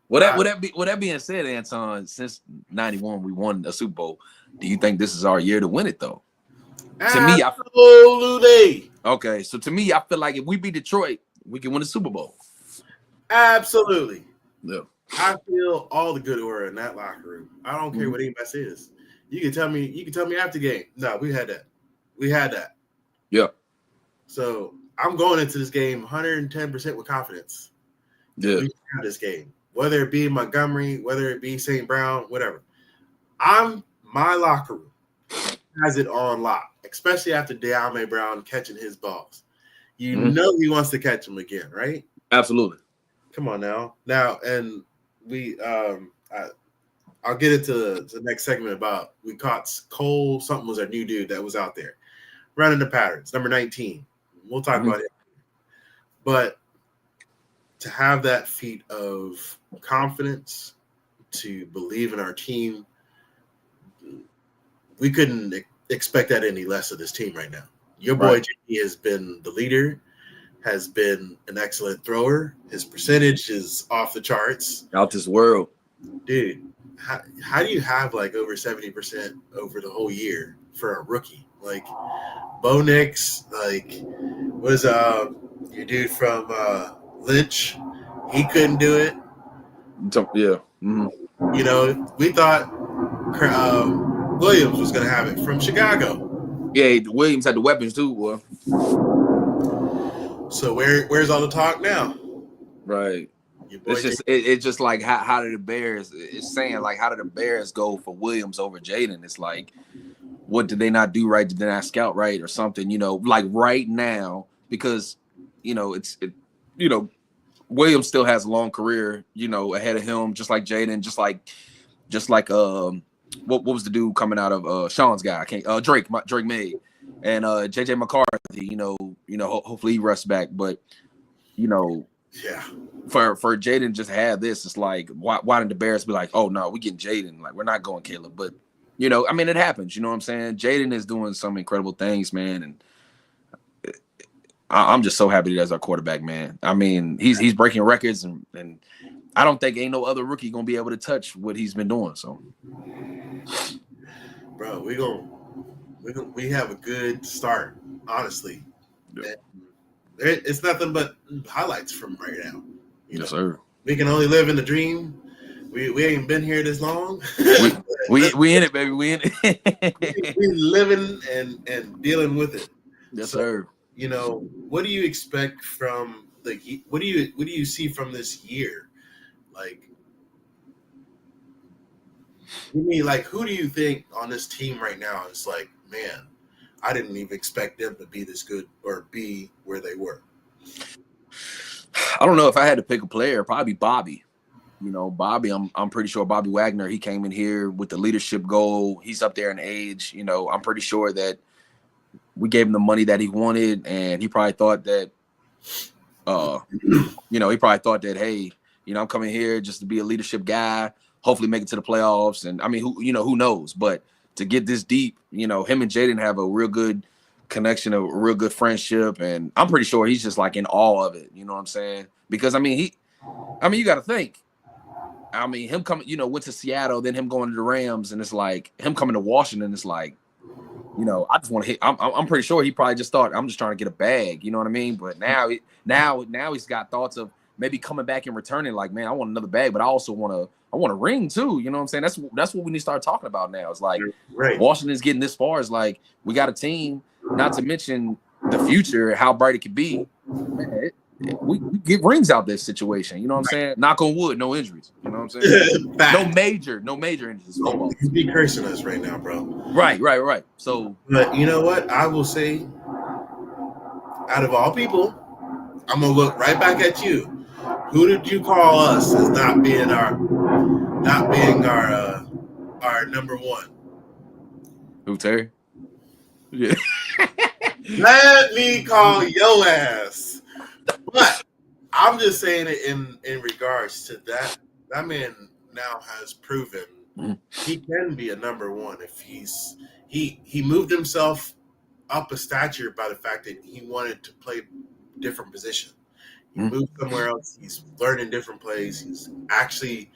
Speaker 3: With that being said, Anton, since 91 we won a Super Bowl. Do you think this is our year to win it though?
Speaker 2: Absolutely.
Speaker 3: Okay, so to me, I feel like if we beat Detroit, we can win the Super Bowl.
Speaker 2: Absolutely.
Speaker 3: Yeah.
Speaker 2: I feel all the good aura in that locker room. I don't care what anybody says. You can tell me after the game. No, we had that.
Speaker 3: Yeah.
Speaker 2: So I'm going into this game 110% with confidence.
Speaker 3: Yeah.
Speaker 2: We have this game. Whether it be Montgomery, whether it be St. Brown, whatever. My locker room has it on lock, especially after De'Ame Brown catching his balls. You know he wants to catch them again, right?
Speaker 3: Absolutely.
Speaker 2: Come on now. And we I'll get into the next segment about we caught Cole, something was our new dude that was out there. Running the patterns, number 19. We'll talk about it. But to have that feat of confidence, to believe in our team, we couldn't expect that any less of this team right now. Your boy JD has been the leader, has been an excellent thrower. His percentage is off the charts.
Speaker 3: Out this world.
Speaker 2: Dude, how do you have over 70% over the whole year for a rookie? Bo Nix, what is your dude from Lynch? He couldn't do it.
Speaker 3: Yeah. Mm-hmm.
Speaker 2: We thought Williams was going to have it from Chicago.
Speaker 3: Yeah, Williams had the weapons too, boy.
Speaker 2: So where's all the talk now?
Speaker 3: Right. It's just like how did the Bears? It's saying how did the Bears go for Williams over Jaden? It's like, what did they not do right? Did they not scout right or something? Right now, because Williams still has a long career, ahead of him, just like Jaden, just like what was the dude coming out of Sean's guy? Drake May, and JJ McCarthy. Hopefully he rests back, but for Jaden just had this. It's like why didn't the Bears be like, oh no, we getting Jaden? We're not going Caleb, but it happens. You know what I'm saying? Jaden is doing some incredible things, man, and I'm just so happy that's our quarterback, man. I mean, he's breaking records, and I don't think ain't no other rookie gonna be able to touch what he's been doing. So,
Speaker 2: bro, we have a good start, honestly.
Speaker 3: Yep.
Speaker 2: It's nothing but highlights from right now.
Speaker 3: Yes, sir.
Speaker 2: We can only live in the dream. We ain't been here this long.
Speaker 3: We in it, baby. We in it.
Speaker 2: we living and dealing with it.
Speaker 3: Yes, sir.
Speaker 2: What do you expect from what do you see from this year? Like, who do you think on this team right now is like, man, I didn't even expect them to be this good or be where they were?
Speaker 3: I don't know if I had to pick a player, probably Bobby. Bobby, I'm pretty sure Bobby Wagner, he came in here with the leadership goal. He's up there in age. I'm pretty sure that we gave him the money that he wanted, and he probably thought that, hey, I'm coming here just to be a leadership guy, hopefully make it to the playoffs. And I mean, who knows? But to get this deep, him and Jaden have a real good connection, a real good friendship, and I'm pretty sure he's just like in awe of it. You know what I'm saying? Because you got to think. Him coming, went to Seattle, then him going to the Rams, and it's like him coming to Washington. It's like, I just want to hit. I'm pretty sure he probably just thought I'm just trying to get a bag. You know what I mean? But now he's got thoughts of maybe coming back and returning. Like, man, I want another bag, but I also want a ring too. You know what I'm saying? That's what we need to start talking about now. It's like Washington's getting this far. It's like we got a team. Not to mention the future, how bright it could be. Man, we get rings out this situation. You know what I'm saying? Knock on wood, no injuries. You know what I'm saying? no major injuries.
Speaker 2: You be cursing us right now, bro.
Speaker 3: Right. So,
Speaker 2: but you know what? I will say, out of all people, I'm gonna look right back at you. Who did you call us as not being our number one?
Speaker 3: Who, Terry? Yeah.
Speaker 2: Let me call your ass. But I'm just saying it in regards to that. That man now has proven he can be a number one if he moved himself up a stature by the fact that he wanted to play different position. He moved somewhere else. He's learning different plays. He's actually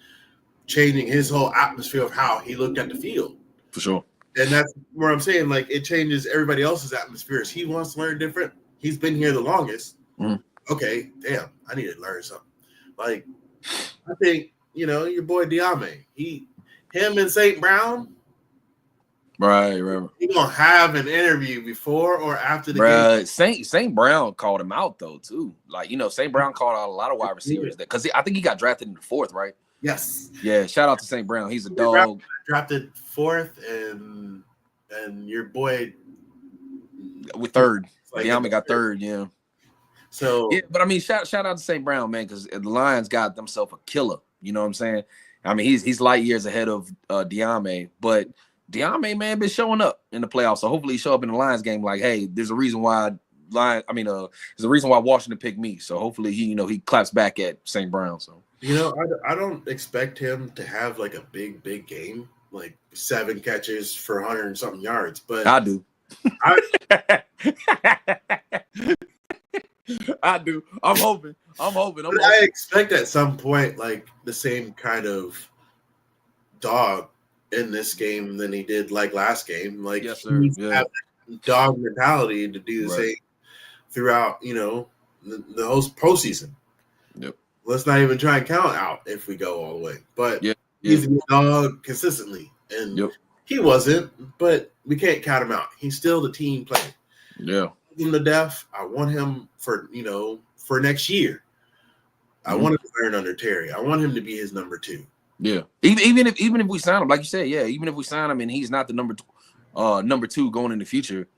Speaker 2: changing his whole atmosphere of how he looked at the field.
Speaker 3: For sure.
Speaker 2: And that's where I'm saying, like, it changes everybody else's atmospheres. He wants to learn different. He's been here the longest. Okay, damn, I need to learn something. Like, I think, your boy Diame, him and St. Brown.
Speaker 3: Right.
Speaker 2: He gonna have an interview before or after the
Speaker 3: game. St. Brown called him out though too. Like, St. Brown called out a lot of wide receivers because I think he got drafted in the 4th, right?
Speaker 2: Yes.
Speaker 3: Yeah. Shout out to St. Brown. He's a dog.
Speaker 2: Drafted 4th, and your boy
Speaker 3: with 3rd. Diame got 3rd. Yeah.
Speaker 2: So
Speaker 3: yeah, but shout out to St. Brown, man, because the Lions got themselves a killer. You know what I'm saying? He's light years ahead of Diame, but Diame, man, been showing up in the playoffs. So hopefully he show up in the Lions game like, hey, there's a reason why there's a reason why Washington picked me. So hopefully he claps back at St. Brown. So
Speaker 2: I don't expect him to have like a big game, like 7 catches for 100 and something yards, but
Speaker 3: I do. I do. I'm hoping.
Speaker 2: I expect at some point like the same kind of dog in this game than he did like last game. Like,
Speaker 3: yes, sir.
Speaker 2: He's have that dog mentality to do the same throughout, the whole postseason.
Speaker 3: Yep.
Speaker 2: Let's not even try and count out if we go all the way. But he's a dog consistently. And he wasn't, but we can't count him out. He's still the team player.
Speaker 3: Yeah.
Speaker 2: Him to death. I want him for next year. I want him to learn under Terry. I want him to be his number 2.
Speaker 3: Yeah. Even if we sign him, like you said, even if we sign him and he's not the number 2 going in the future,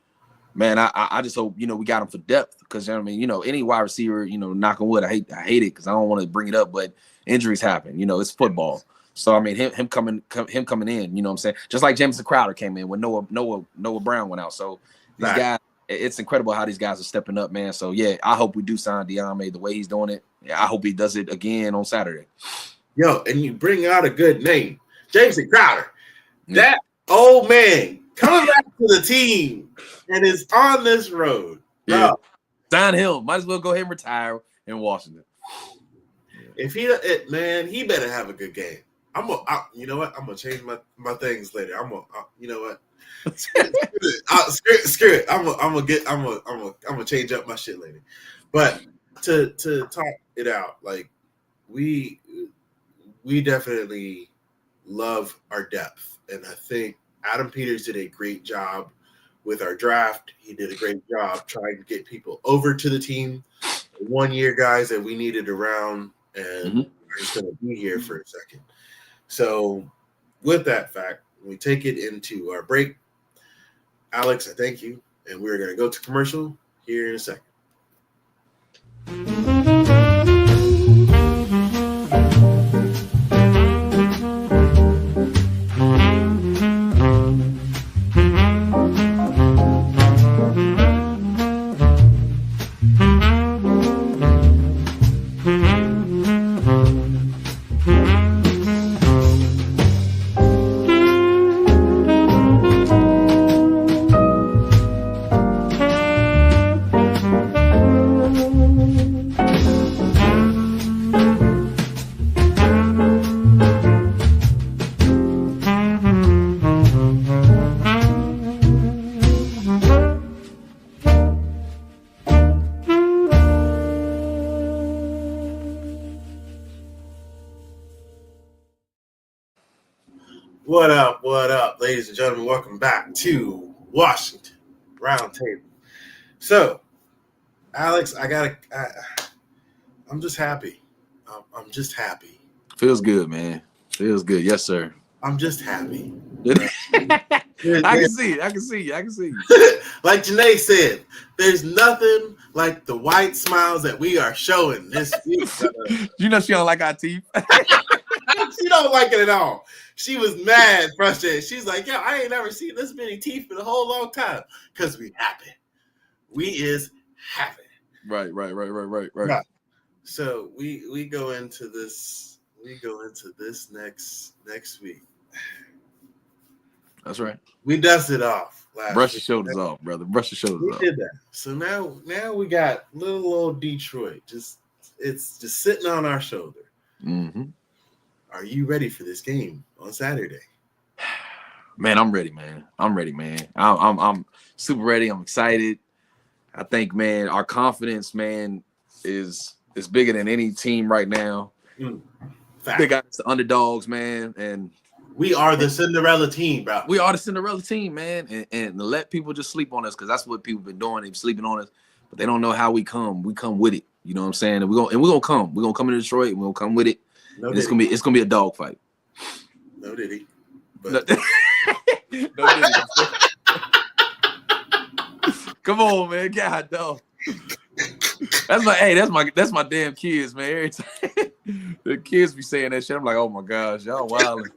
Speaker 3: man, I just hope we got him for depth because any wide receiver, knock on wood, I hate it because I don't want to bring it up, but injuries happen. It's football. So him coming in, what I'm saying, just like Jameson Crowder came in when Noah Brown went out. So these guys, it's incredible how these guys are stepping up, man. So yeah, I hope we do sign Diame the way he's doing it. Yeah, I hope he does it again on Saturday.
Speaker 2: Yo, and you bring out a good name, Jameson Crowder. That old man coming back to the team and is on this road.
Speaker 3: Yeah. Sign him. Might as well go ahead and retire in Washington.
Speaker 2: If he better have a good game. You know what? I'm gonna change my things later. You know what? Screw it. I'm gonna change up my shit later. But to talk it out, like we definitely love our depth, and I think Adam Peters did a great job with our draft. He did a great job trying to get people over to the team. 1 year guys that we needed around, and we're just gonna be here for a second. So, with that fact, we take it into our break. Alex, I thank you, and we're going to go to commercial here in a second. What up, ladies and gentlemen? Welcome back to Washington Roundtable. So, Alex, I'm just happy. I'm just happy.
Speaker 3: Feels good, man. Feels good. Yes, sir.
Speaker 2: I'm just happy.
Speaker 3: I can see it. I can see you.
Speaker 2: Like Janae said, there's nothing like the white smiles that we are showing this week.
Speaker 3: You know she don't like our teeth.
Speaker 2: She don't like it at all. She was mad, frustrated. She's like, "Yo, I ain't never seen this many teeth in a whole long time." Because we happy. We is happy.
Speaker 3: Right.
Speaker 2: Yeah. So we go into this. We go into this next week.
Speaker 3: That's right.
Speaker 2: We dusted off last
Speaker 3: Brush
Speaker 2: week.
Speaker 3: your shoulders off, brother. Brush your shoulders off.
Speaker 2: We did that. So now we got little old Detroit. It's just sitting on our shoulder.
Speaker 3: Mm-hmm.
Speaker 2: Are you ready for this game on Saturday?
Speaker 3: Man, I'm ready, man. I'm super ready. I'm excited. I think, man, our confidence, man, is bigger than any team right now. They got us the underdogs, man, and
Speaker 2: we are the Cinderella team, bro.
Speaker 3: We are the Cinderella team, man, and to let people just sleep on us, because that's what people been doing. They've been sleeping on us, but they don't know how we come. We come with it. You know what I'm saying? And we're gonna come. We're gonna come into Detroit. And we're gonna come with it. No, it's gonna be a dog fight.
Speaker 2: No Diddy. But...
Speaker 3: no Diddy. Come on, man. God dog. That's my damn kids, man. Every time the kids be saying that shit, I'm like, oh my gosh, y'all wilding.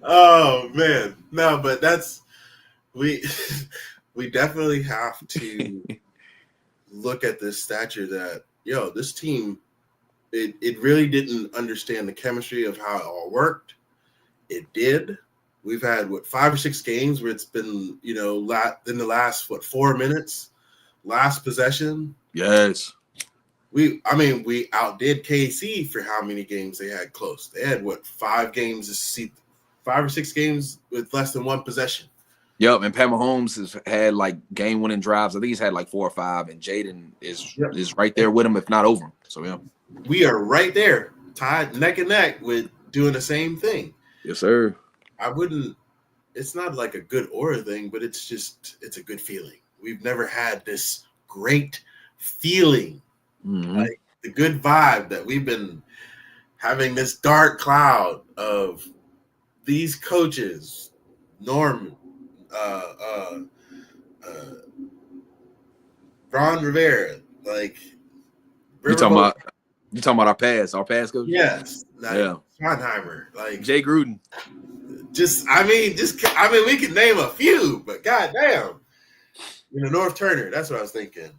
Speaker 2: Oh man. No, but we definitely have to look at this stature that, this team, it really didn't understand the chemistry of how it all worked. It did. We've had 5 or 6 games where it's been, in the last 4 minutes, last possession.
Speaker 3: Yes.
Speaker 2: We outdid KC for how many games they had close. They had 5 or 6 games with less than 1 possession.
Speaker 3: Yep, and Pat Mahomes has had game-winning drives. I think he's had 4 or 5, and Jaden is right there with him, if not over him. So yeah,
Speaker 2: we are right there, tied neck and neck with doing the same thing.
Speaker 3: Yes, sir.
Speaker 2: It's not like a good aura thing, but it's a good feeling. We've never had this great feeling, like the good vibe that we've been having, this dark cloud of these coaches, Norman, Ron Rivera,
Speaker 3: you talking about our past coaches?
Speaker 2: Yes. Schottenheimer,
Speaker 3: Jay Gruden.
Speaker 2: We can name a few, but goddamn, North Turner. That's what I was thinking.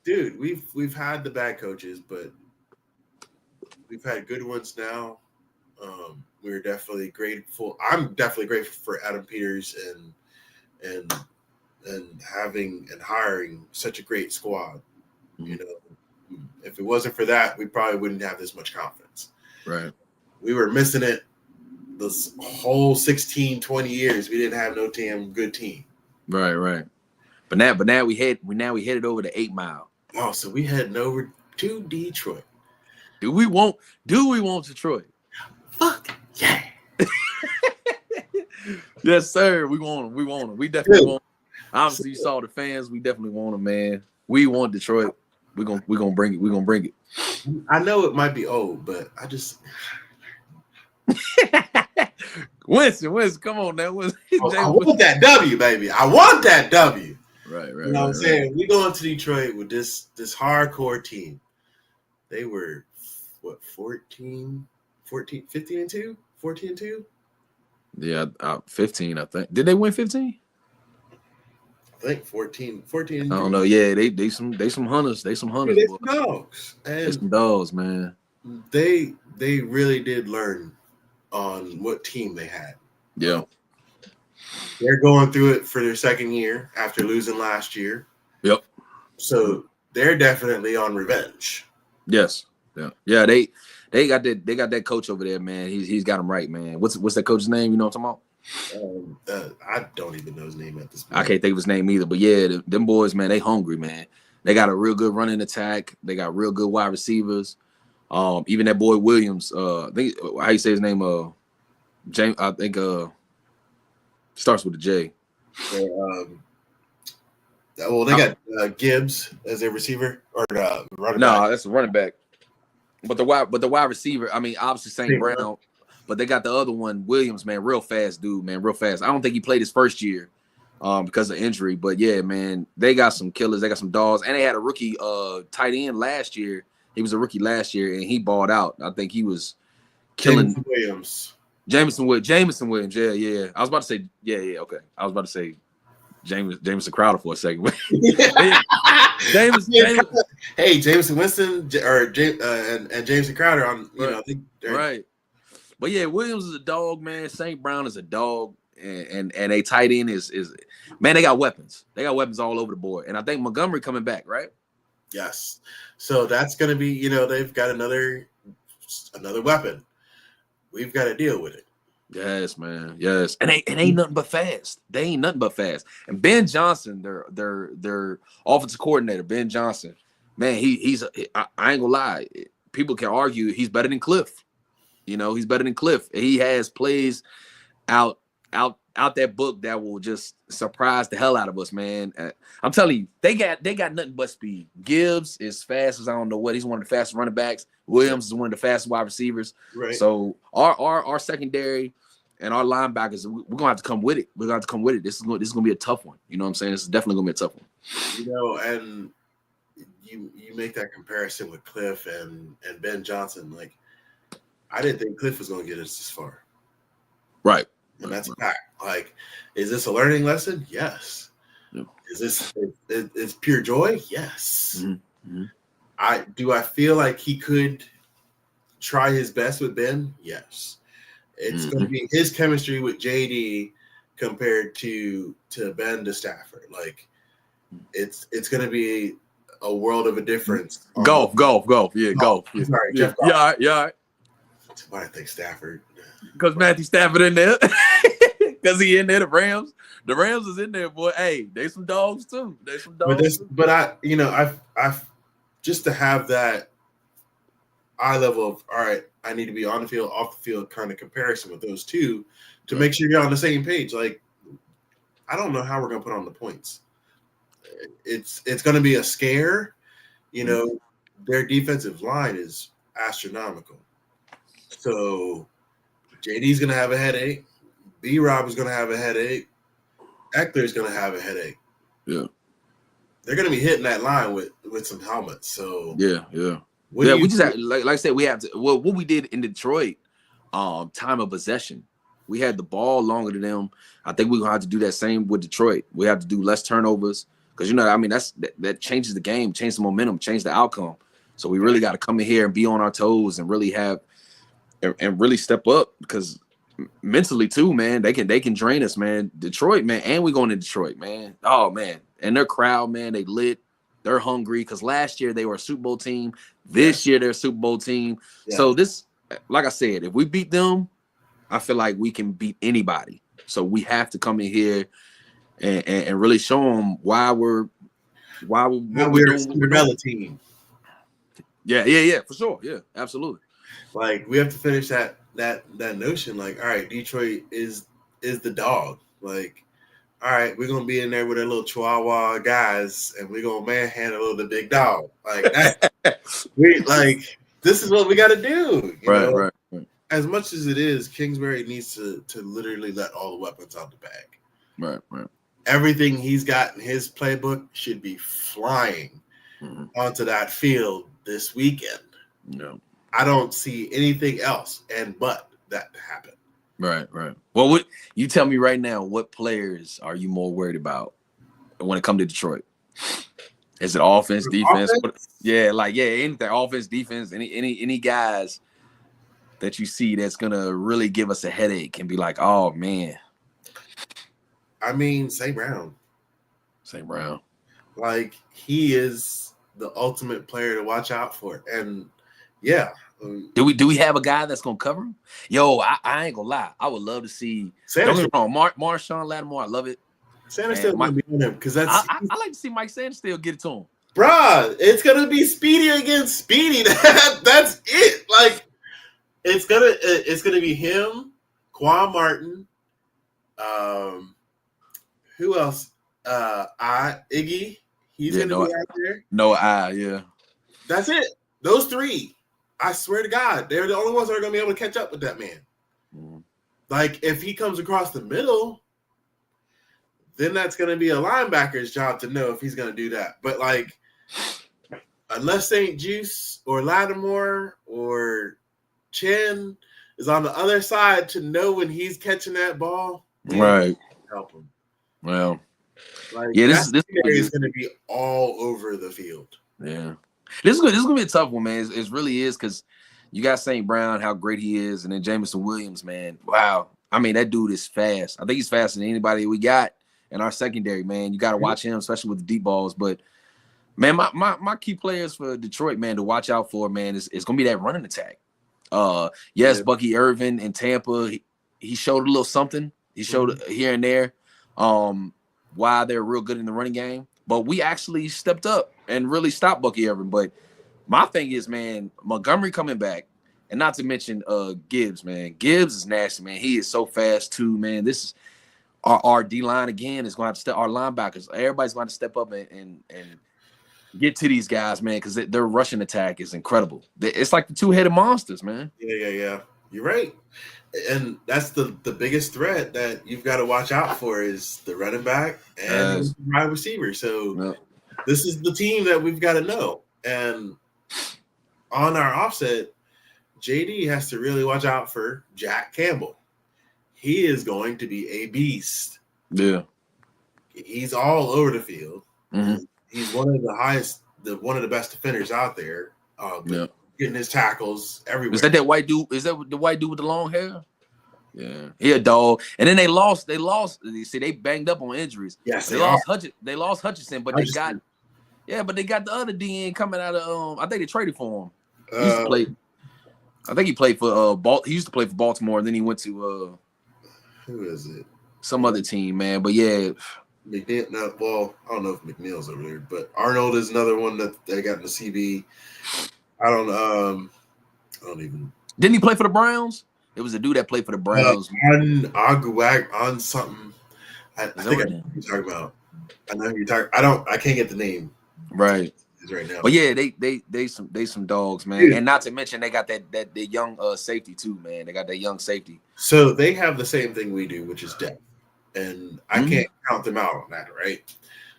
Speaker 2: Dude, we've had the bad coaches, but we've had good ones now. We're definitely grateful. I'm definitely grateful for Adam Peters and having and hiring such a great squad, If it wasn't for that, we probably wouldn't have this much confidence.
Speaker 3: Right.
Speaker 2: We were missing it this whole 16, 20 years. We didn't have no damn good team.
Speaker 3: Right. But now we headed over to 8 Mile.
Speaker 2: Oh, so we heading over to Detroit.
Speaker 3: Do we want Detroit?
Speaker 2: Fuck yeah.
Speaker 3: Yes, sir. We want them. We definitely want them. Obviously, you saw the fans. We definitely want them, man. We want Detroit. We're gonna bring it. We're gonna bring it.
Speaker 2: I know it might be old, but I just
Speaker 3: Winston, come on now.
Speaker 2: I want that W, baby. I want that W.
Speaker 3: Right.
Speaker 2: You know what I'm saying? We go into Detroit with this hardcore team. They were what, 15 and 2? 14 and 2?
Speaker 3: Yeah, 15, I think. Did they win 15?
Speaker 2: I think 14 and
Speaker 3: I don't know. Yeah, they some hunters. They some hunters.
Speaker 2: They some dogs.
Speaker 3: They
Speaker 2: And
Speaker 3: some dogs, man.
Speaker 2: they really did learn on what team they had.
Speaker 3: Yeah.
Speaker 2: They're going through it for their second year after losing last year.
Speaker 3: Yep.
Speaker 2: So they're definitely on revenge.
Speaker 3: Yes. Yeah. They got that coach over there, man. He's got him right, man. What's that coach's name? You know what I'm talking about?
Speaker 2: I don't even know his name at this point.
Speaker 3: I can't think of his name either. But yeah, them boys, man, they hungry, man. They got a real good running attack. They got real good wide receivers. Even that boy Williams, I think how you say his name, James. I think starts with a J.
Speaker 2: Well, they got Gibbs as a receiver or running
Speaker 3: No,
Speaker 2: back.
Speaker 3: that's a running back. But the wide receiver, I mean, obviously St. Brown, but they got the other one, Williams, man, real fast dude, man, real fast. I don't think he played his first year because of injury, but yeah, man, they got some killers, they got some dogs, and they had a rookie tight end last year. He was a rookie last year, and he balled out. I think he was killing Jameson Williams. Yeah. I was about to say, okay. I was about to say Jameson Crowder for a second.
Speaker 2: Hey, Jameson Winston and Jameson Crowder on,
Speaker 3: right. But yeah, Williams is a dog, man. St. Brown is a dog, and a tight end is man. They got weapons. They got weapons all over the board, and I think Montgomery coming back, right?
Speaker 2: Yes. So that's gonna be, they've got another weapon. We've got to deal with it.
Speaker 3: Yes, man. Yes, and ain't nothing but fast. They ain't nothing but fast. And Ben Johnson, their offensive coordinator, Ben Johnson, man, he's I ain't gonna lie. People can argue he's better than Cliff. He's better than Cliff. He has plays out that book that will just surprise the hell out of us, man. I'm telling you, they got nothing but speed. Gibbs is fast as I don't know what. He's one of the fastest running backs. Williams is one of the fastest wide receivers. Right. So our secondary and our linebackers, we're gonna have to come with it. We're gonna have to come with it. This is gonna be a tough one. You know what I'm saying? This is definitely gonna be a tough one.
Speaker 2: And you make that comparison with Cliff and Ben Johnson. Like, I didn't think Cliff was gonna get us this far.
Speaker 3: Right.
Speaker 2: And that's a fact. Like, is this a learning lesson? Yes.
Speaker 3: Yeah.
Speaker 2: Is this it's pure joy? Yes.
Speaker 3: Mm-hmm.
Speaker 2: I feel like he could try his best with Ben? Yes. It's going to be his chemistry with JD compared to Ben to Stafford. Like, it's going to be a world of a difference.
Speaker 3: Golf. Yeah, golf. Yeah.
Speaker 2: Sorry,
Speaker 3: yeah.
Speaker 2: Jeff Golf.
Speaker 3: Yeah, all right.
Speaker 2: Why I think Stafford?
Speaker 3: Because Matthew Stafford in there. Because he in there, the Rams is in there, boy. Hey, they some dogs too.
Speaker 2: But I've just to have that eye level of, all right, I need to be on the field, off the field kind of comparison with those two to make sure you're on the same page. Like, I don't know how we're going to put on the points. It's going to be a scare. Their defensive line is astronomical. So JD's going to have a headache. B-Rob is going to have a headache. Eckler's going to have a headache.
Speaker 3: Yeah.
Speaker 2: They're going to be hitting that line with some helmets. So
Speaker 3: yeah. We just have, like I said, we have to. Well, what we did in Detroit, time of possession, we had the ball longer than them. I think we're gonna have to do that same with Detroit. We have to do less turnovers because that changes the game, change the momentum, change the outcome. So we really got to come in here and be on our toes and really have and really step up because mentally too, man, they can drain us, man. Detroit, man, and we going to Detroit, man. Oh man, and their crowd, man, they lit. They're hungry because last year they were a Super Bowl team. This year they're a Super Bowl team.
Speaker 2: Yeah.
Speaker 3: So this, like I said, if we beat them, I feel like we can beat anybody. So we have to come in here and really show them why we're
Speaker 2: a Cinderella team.
Speaker 3: Yeah, for sure. Yeah, absolutely.
Speaker 2: Like we have to finish that notion. Like, all right, Detroit is the dog. Like, all right, we're gonna be in there with our little Chihuahua guys, and we're gonna manhandle the big dog. Like that. This is what we got to do. You know?
Speaker 3: Right.
Speaker 2: As much as it is, Kingsbury needs to literally let all the weapons out the bag.
Speaker 3: Right.
Speaker 2: Everything he's got in his playbook should be flying onto that field this weekend.
Speaker 3: No,
Speaker 2: I don't see anything else but that to happen.
Speaker 3: Right. Well, you tell me right now, what players are you more worried about when it comes to Detroit? Is it offense, defense? Anything, offense, defense, any guys that you see that's gonna really give us a headache and be like, oh man.
Speaker 2: I mean, St. Brown. Like, he is the ultimate player to watch out for. And yeah.
Speaker 3: Do we have a guy that's gonna cover him? Yo, I ain't gonna lie. I would love to see. Don't get me wrong, Marshawn Lattimore, I love it.
Speaker 2: Sanders still gonna be on him because that's.
Speaker 3: I like to see Mike Sanders still get it to him.
Speaker 2: Bruh, it's gonna be Speedy against Speedy. That's it. Like, it's gonna be him, Quan Martin. Who else? Iggy. He's gonna be out there.
Speaker 3: Yeah.
Speaker 2: That's it. Those three. I swear to God, they're the only ones that are gonna be able to catch up with that man. Like, if he comes across the middle, then that's gonna be a linebacker's job to know if he's gonna do that. But like, unless St. Juice or Lattimore or Chen is on the other side to know when he's catching that ball,
Speaker 3: right?
Speaker 2: Help him.
Speaker 3: Well,
Speaker 2: like,
Speaker 3: this
Speaker 2: is going to be all over the field.
Speaker 3: Yeah, this is gonna be a tough one, man. It really is, because you got St. Brown, how great he is, and then Jameson Williams, man. Wow, I mean, that dude is fast. I think he's faster than anybody we got in our secondary, man. You got to watch him, especially with the deep balls. But man, my key players for Detroit, man, to watch out for, man, is gonna be that running attack. Bucky Irvin in Tampa, he showed a little something. He showed here and there why they're real good in the running game. But we actually stepped up and really stopped Bucky Irvin. But my thing is, man, Montgomery coming back, and not to mention Gibbs, man. Gibbs is nasty, man. He is so fast too, man. This is our D-line again is going to have to step. Our linebackers, everybody's going to step up and get to these guys, man, because their rushing attack is incredible. It's like the two-headed monsters, man.
Speaker 2: Yeah. You're right. And that's the biggest threat that you've got to watch out for is the running back and the wide receiver. So this is the team that we've got to know. And on our offset, JD has to really watch out for Jack Campbell. He is going to be a beast.
Speaker 3: Yeah. He's
Speaker 2: all over the field.
Speaker 3: Mm-hmm.
Speaker 2: He's one of the highest, one of the best defenders out there. Getting his tackles everywhere.
Speaker 3: Is that white dude? Is that the white dude with the long hair? Yeah, he a dog. And then they lost. You see, they banged up on injuries.
Speaker 2: Yes,
Speaker 3: they lost Hutchinson, but they got the other DN coming out of I think they traded for him. He used to play. I think he played for He used to play for Baltimore, and then he went to
Speaker 2: who is it?
Speaker 3: Some other team, man. But yeah.
Speaker 2: McNeil, I don't know if McNeil's over there, but Arnold is another one that they got in the CB. I don't even.
Speaker 3: Didn't he play for the Browns? It was a dude that played for the Browns.
Speaker 2: On something. I think I know who you're talking about. I know who you're talking. I can't get the name.
Speaker 3: Right.
Speaker 2: Right now.
Speaker 3: But yeah, they some dogs, man. Dude. And not to mention they got that young safety too, man. They got that young safety.
Speaker 2: So they have the same thing we do, which is depth. And I can't count them out on that, right?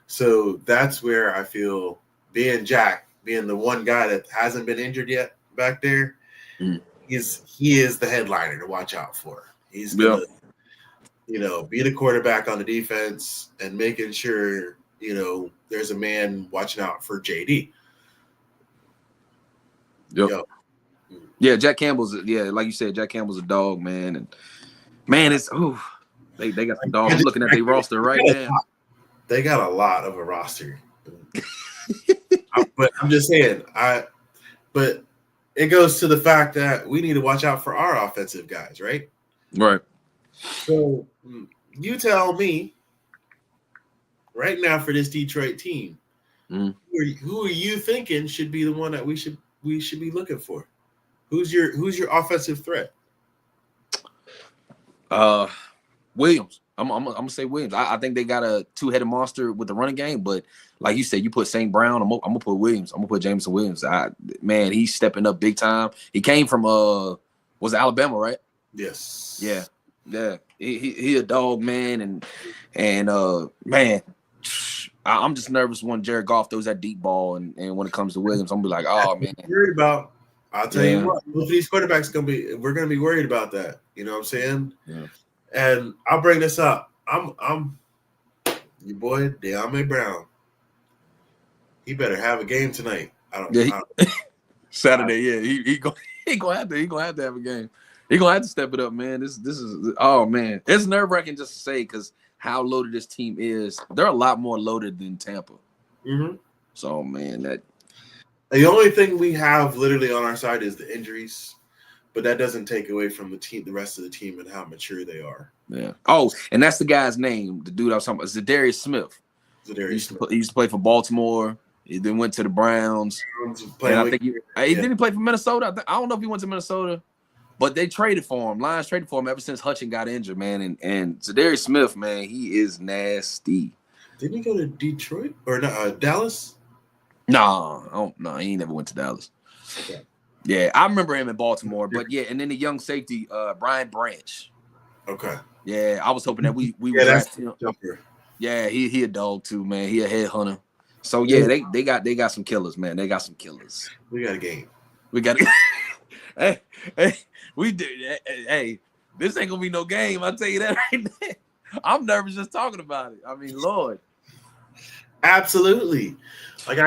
Speaker 2: So that's where I feel being the one guy that hasn't been injured yet back there, he is the headliner to watch out for. He's gonna, be the quarterback on the defense and making sure, there's a man watching out for JD.
Speaker 3: Yep. Yeah, Jack Campbell's like you said, Jack Campbell's a dog, man. And man, it's they got some dogs. I'm looking at their roster right now.
Speaker 2: They got a lot of a roster. But I'm just saying, but it goes to the fact that we need to watch out for our offensive guys, right?
Speaker 3: Right.
Speaker 2: So you tell me right now for this Detroit team, who are you thinking should be the one that we should be looking for? Who's your offensive threat?
Speaker 3: Williams. I'm gonna say Williams. I think they got a two-headed monster with the running game, but like you said, you put St. Brown. I'm gonna put Williams. I'm gonna put Jameson Williams. Man, he's stepping up big time. He came from was it Alabama, right?
Speaker 2: Yes.
Speaker 3: Yeah. He a dog, man, and man, I'm just nervous when Jared Goff throws that deep ball, and when it comes to Williams, I'm gonna be like, oh man.
Speaker 2: Worried about. I'll tell you what. Both of these quarterbacks we're gonna be worried about that. You know what I'm saying? Yeah. And I'll bring this up. I'm your boy De'Ami Brown. He better have a game tonight.
Speaker 3: Saturday, yeah. He gonna have to have a game. He gonna have to step it up, man. This is man. It's nerve-wracking just to say because how loaded this team is. They're a lot more loaded than Tampa. Mm-hmm. So man, that
Speaker 2: the only thing we have literally on our side is the injuries. But that doesn't take away from the rest of the team and how mature they are.
Speaker 3: Yeah. Oh, and that's the guy's name. The dude I was talking about, Zadarius Smith. He used to play for Baltimore. He then went to the Browns. I think didn't play for Minnesota. I don't know if he went to Minnesota, but they traded for him. Lions traded for him ever since Hutchin got injured, man. And Zadarius Smith, man, he is nasty.
Speaker 2: Didn't he go to Detroit or Dallas?
Speaker 3: No, he ain't never went to Dallas. Okay. Yeah, I remember him in Baltimore, but yeah, and then the young safety, Brian Branch.
Speaker 2: Okay.
Speaker 3: Yeah, I was hoping that we would draft him. Yeah, he a dog too, man. He a headhunter. So yeah, they got some killers, man. They got some killers.
Speaker 2: We got a game.
Speaker 3: Hey, we did. Hey, this ain't gonna be no game. I'll tell you that right now. I'm nervous just talking about it. I mean, Lord.
Speaker 2: Absolutely. Like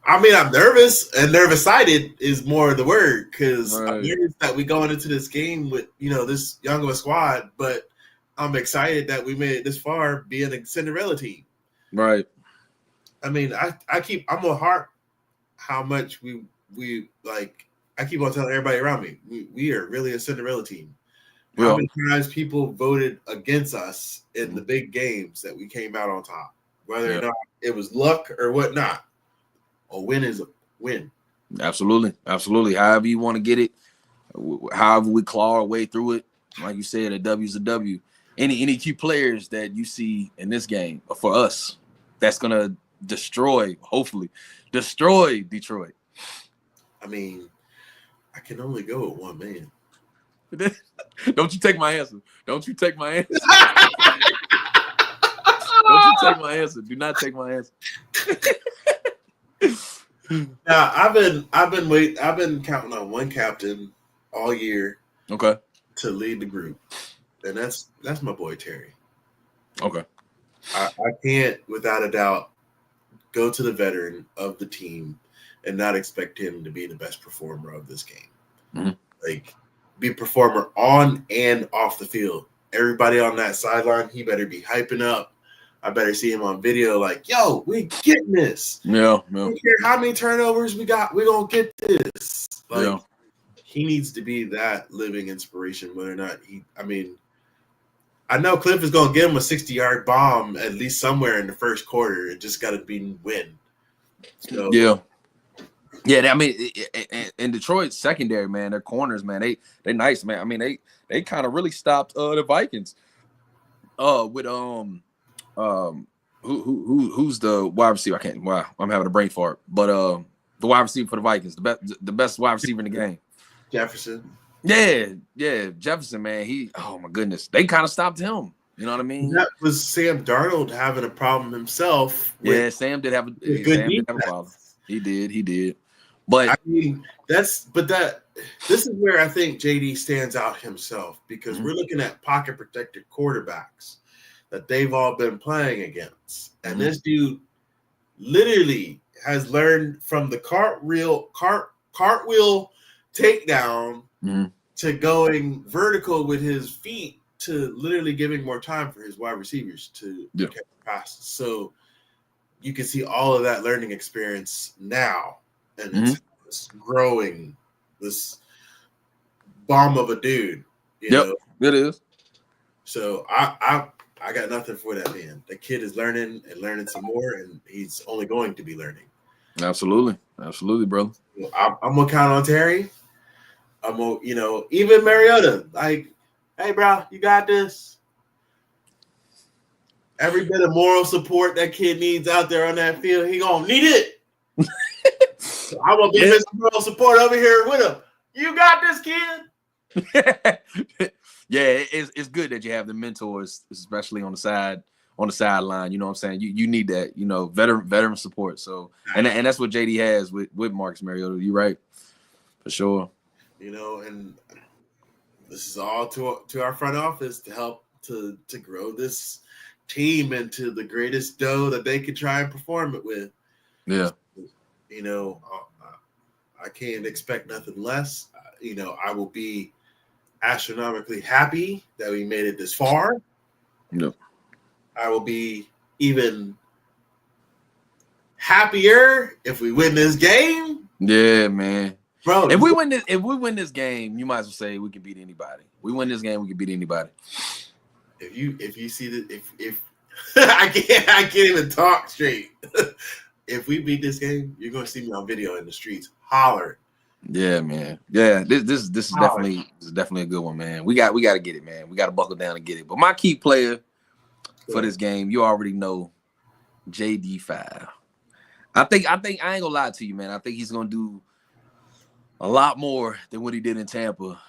Speaker 2: I'm nervous, and nervous-sided is more the word because I'm nervous that we going into this game with this young of a squad, but I'm excited that we made it this far being a Cinderella team.
Speaker 3: Right.
Speaker 2: I mean, I'm gonna harp how much we like. I keep on telling everybody around me we are really a Cinderella team. Yeah. How many times people voted against us in the big games that we came out on top, whether or not it was luck or whatnot. A win is a win.
Speaker 3: Absolutely. However you want to get it, however we claw our way through it, like you said, a W's a W. Any key players that you see in this game for us that's gonna hopefully destroy Detroit.
Speaker 2: I mean, I can only go with one man.
Speaker 3: Don't you take my answer. Do not take my answer.
Speaker 2: Now I've been counting on one captain all year.
Speaker 3: Okay.
Speaker 2: To lead the group, and that's my boy Terry.
Speaker 3: Okay.
Speaker 2: I can't, without a doubt, go to the veteran of the team and not expect him to be the best performer of this game. Mm-hmm. Like, be a performer on and off the field. Everybody on that sideline, he better be hyping up. I better see him on video like, yo, we getting this.
Speaker 3: Yeah.
Speaker 2: I don't care how many turnovers we got. We're going to get this. Like, he needs to be that living inspiration, whether or not I know Cliff is going to give him a 60-yard bomb at least somewhere in the first quarter. It just got to be win. So,
Speaker 3: yeah. I mean, in Detroit's secondary, man, their corners, man, they nice, man. I mean, they kind of really stopped the Vikings. With who's the wide receiver? I'm having a brain fart. But the wide receiver for the Vikings, the best wide receiver in the game,
Speaker 2: Jefferson.
Speaker 3: Yeah, Jefferson, man. Oh my goodness, they kind of stopped him. You know what I mean?
Speaker 2: That was Sam Darnold having a problem himself.
Speaker 3: Sam did have a problem. He did. But
Speaker 2: I mean, this is where I think JD stands out himself because we're looking at pocket protected quarterbacks that they've all been playing against. And this dude literally has learned from the cartwheel takedown to going vertical with his feet to literally giving more time for his wide receivers to catch passes. So you can see all of that learning experience now, and it's growing. This bomb of a dude, you know.
Speaker 3: It is.
Speaker 2: So I got nothing for that man. The kid is learning and learning some more, and he's only going to be learning.
Speaker 3: Absolutely, brother.
Speaker 2: I'm gonna count on Terry. I'm gonna, you know, even Mariota. Like, hey, bro, you got this. Every bit of moral support that kid needs out there on that field, he gonna need it. So I'm gonna be Mr. Moral Support over here with him. You got this, kid.
Speaker 3: Yeah, it's good that you have the mentors, especially on the sideline. You know what I'm saying? You need that, you know, veteran support. So and that's what JD has with Marcus Mariota. You're right, for sure.
Speaker 2: You know, and this is all to our front office to help to grow this team into the greatest dough that they could try and perform it with.
Speaker 3: Yeah.
Speaker 2: You know, I can't expect nothing less. You know, I will be astronomically happy that we made it this far.
Speaker 3: No.
Speaker 2: I will be even happier if we win this game.
Speaker 3: Yeah, man.
Speaker 2: Bro,
Speaker 3: if we win this game, you might as well say we can beat anybody. We win this game, we can beat anybody.
Speaker 2: If you see that if I can't even talk straight. If we beat this game, you're gonna see me on video in the streets hollering.
Speaker 3: Yeah, man. Yeah, this is definitely a good one, man. We got to get it, man. We got to buckle down and get it. But my key player for this game, you already know, JD5. I think I ain't gonna lie to you, man. I think he's gonna do a lot more than what he did in Tampa.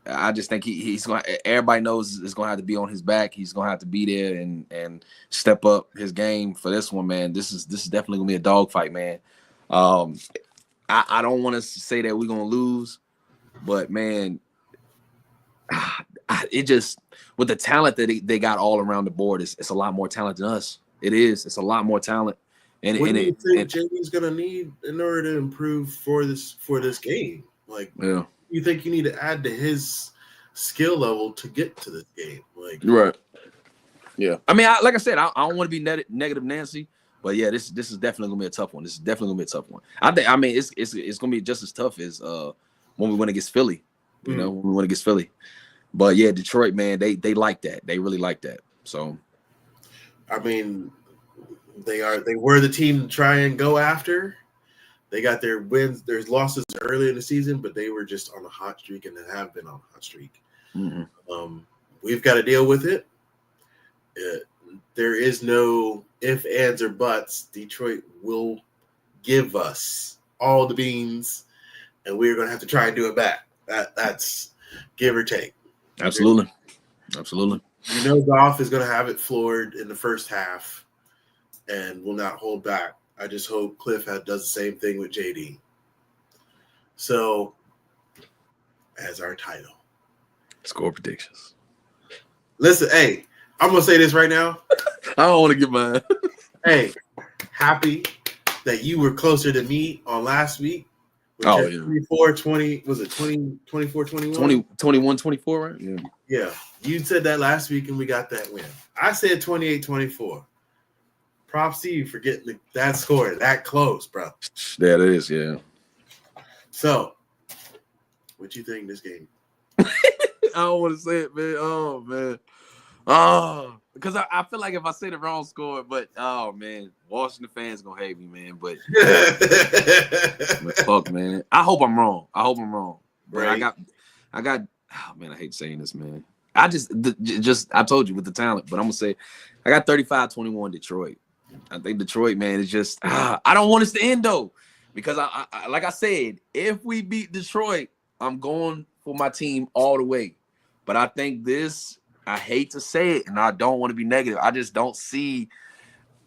Speaker 3: I just think he's going. Everybody knows it's going to have to be on his back. He's going to have to be there and step up his game for this one, man. This is definitely going to be a dogfight, man. I don't want to say that we're going to lose, but man, it just with the talent that they got all around the board, it's a lot more talent than us. It is. It's a lot more talent. And
Speaker 2: what do you think JD's going to need in order to improve for this game? Like,
Speaker 3: yeah.
Speaker 2: You think you need to add to his skill level to get to this game? Like,
Speaker 3: right. Yeah. I mean, like I said, I don't want to be negative Nancy, but yeah, this is definitely gonna be a tough one. This is definitely gonna be a tough one. I mean, it's gonna be just as tough as when we went against Philly. You know, when we went against Philly. But yeah, Detroit, man, they like that. They really like that. So,
Speaker 2: I mean, they were the team to try and go after. They got their wins, their losses early in the season, but they were just on a hot streak, and they have been on a hot streak. Mm-hmm. We've got to deal with it. There is no ifs, ands, or buts. Detroit will give us all the beans, and we're going to have to try and do it back. That's give or take.
Speaker 3: Absolutely.
Speaker 2: You know, Goff is going to have it floored in the first half and will not hold back. I just hope Cliff does the same thing with JD. So, as our title.
Speaker 3: Score predictions.
Speaker 2: Listen, hey, I'm going to say this right now.
Speaker 3: I don't want to get mine.
Speaker 2: Hey, happy that you were closer to me on last week.
Speaker 3: Oh, yeah.
Speaker 2: 24-20, was it 24-21?
Speaker 3: 21-24, right? Yeah.
Speaker 2: Yeah. You said that last week, and we got that win. I said 28-24. Props to you for getting that score that close, bro.
Speaker 3: That is, yeah.
Speaker 2: So, what you think this game?
Speaker 3: I don't want to say it, man. Oh, man. Oh, because I feel like if I say the wrong score, but oh man, Washington fans gonna hate me, man. But fuck, man. I hope I'm wrong. But
Speaker 2: right.
Speaker 3: I got. Oh man, I hate saying this, man. I told you with the talent, but I'm gonna say I got 35-21 Detroit. I think Detroit, man, is just I don't want us to end though, because I like I said, if we beat Detroit, I'm going for my team all the way. But I think this. I hate to say it, and I don't want to be negative. I just don't see.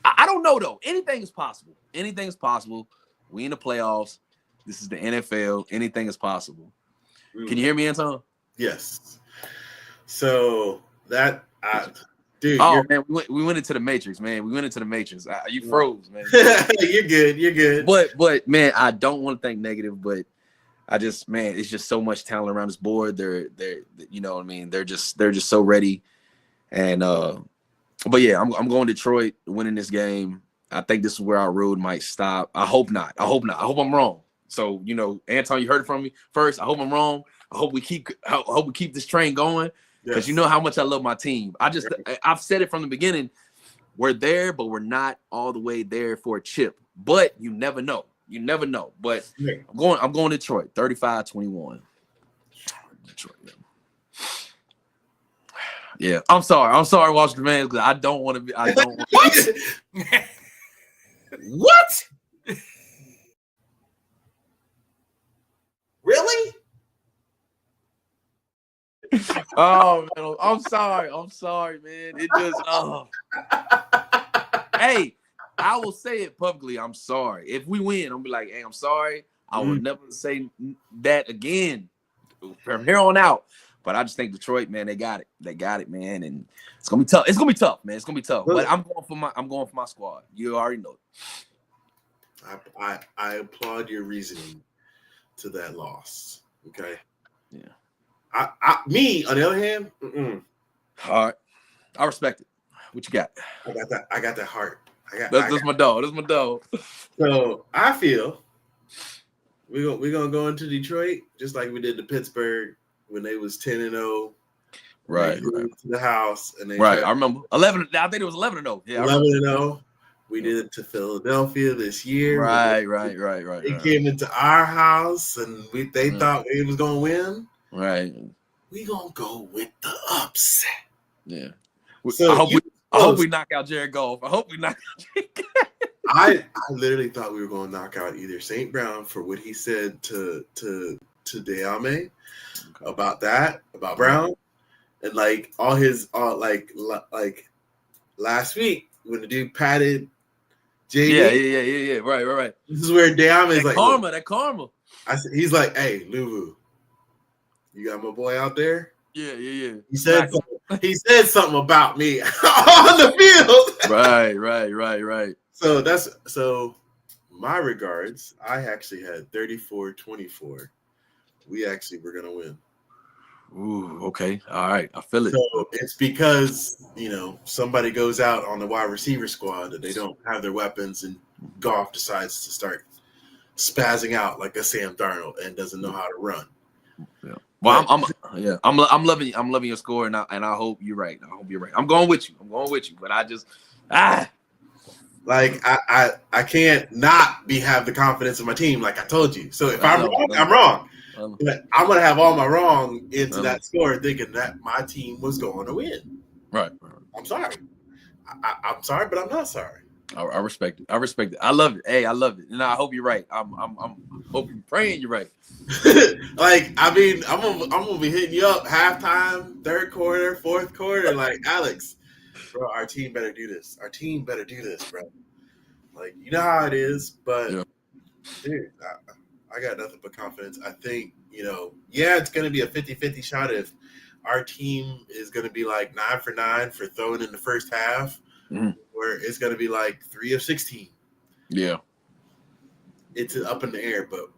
Speaker 3: I don't know, though. Anything is possible. Anything is possible. We in the playoffs. This is the NFL. Anything is possible. Can you hear me, Anton?
Speaker 2: Yes. So that, dude.
Speaker 3: Oh, man, we went into the Matrix, man. We went into the Matrix. You froze, man.
Speaker 2: You're good.
Speaker 3: But, man, I don't want to think negative, but I just, man, it's just so much talent around this board. They're, you know what I mean? They're just so ready. And But yeah, I'm going Detroit winning this game. I think this is where our road might stop. I hope not. I hope I'm wrong. So, Anton, you heard it from me first. I hope I'm wrong. I hope we keep this train going because you know how much I love my team. I've said it from the beginning. We're there, but we're not all the way there for a chip. But you never know. But I'm going Detroit, 35-21. Detroit. Yeah, I'm sorry, Washington fans, because I don't want to be. I don't.
Speaker 2: What? Really?
Speaker 3: Oh man, I'm sorry, man. It just Hey, I will say it publicly. I'm sorry. If we win, I'll be like, hey, I'm sorry. I will never say that again from here on out. But I just think Detroit, man, they got it, man, and it's gonna be tough. It's gonna be tough, man. It's gonna be tough. But I'm going for my squad. You already know it.
Speaker 2: I applaud your reasoning to that loss. Okay.
Speaker 3: Yeah.
Speaker 2: Me, on the other hand,
Speaker 3: all right. I respect it. What you got?
Speaker 2: I got that heart.
Speaker 3: That's my dog. That's my dog.
Speaker 2: So I feel we're gonna go into Detroit just like we did to Pittsburgh when they was 10-0.
Speaker 3: Right.
Speaker 2: To the house and they
Speaker 3: I remember 11. I think it was 11-0. Yeah,
Speaker 2: 11-0. We did it to Philadelphia this year.
Speaker 3: Right.
Speaker 2: They came into our house and they thought it was gonna win.
Speaker 3: Right.
Speaker 2: We gonna go with the upset.
Speaker 3: Yeah.
Speaker 2: So
Speaker 3: I hope we knock out Jared Goff.
Speaker 2: I literally thought we were going to knock out either St. Brown for what he said to Deame about Brown, and like all his like last week when the dude patted JD.
Speaker 3: Yeah. Right.
Speaker 2: This is where Deame is like
Speaker 3: that karma.
Speaker 2: He's like, hey, Luvu, you got my boy out there.
Speaker 3: Yeah.
Speaker 2: He said something about me on the field.
Speaker 3: Right.
Speaker 2: So my regards. I actually had 34-24. We actually were gonna win.
Speaker 3: Ooh, okay. All right. I feel it.
Speaker 2: So it's because, somebody goes out on the wide receiver squad that they don't have their weapons and Goff decides to start spazzing out like a Sam Darnold and doesn't know how to run.
Speaker 3: Yeah. Well, I'm loving your score, and I hope you're right. I'm going with you. But I just
Speaker 2: like I can't not have the confidence in my team, like I told you. So if I'm wrong, I'm wrong. But I'm gonna have all my wrong into that score, thinking that my team was going to win.
Speaker 3: Right.
Speaker 2: I'm sorry. I'm sorry, but I'm not sorry.
Speaker 3: I respect it. I love it. Hey, I love it, and I hope you're right. I'm hoping, praying you're right.
Speaker 2: Like, I mean, I'm gonna be hitting you up halftime, third quarter, fourth quarter. Like, Alex, bro, our team better do this. Bro. Like, you know how it is, but dude, I got nothing but confidence. I think, it's gonna be a 50-50 shot if our team is gonna be like 9 for 9 for throwing in the first half, or it's gonna be like 3 of 16.
Speaker 3: Yeah, it's
Speaker 2: up in the air, but.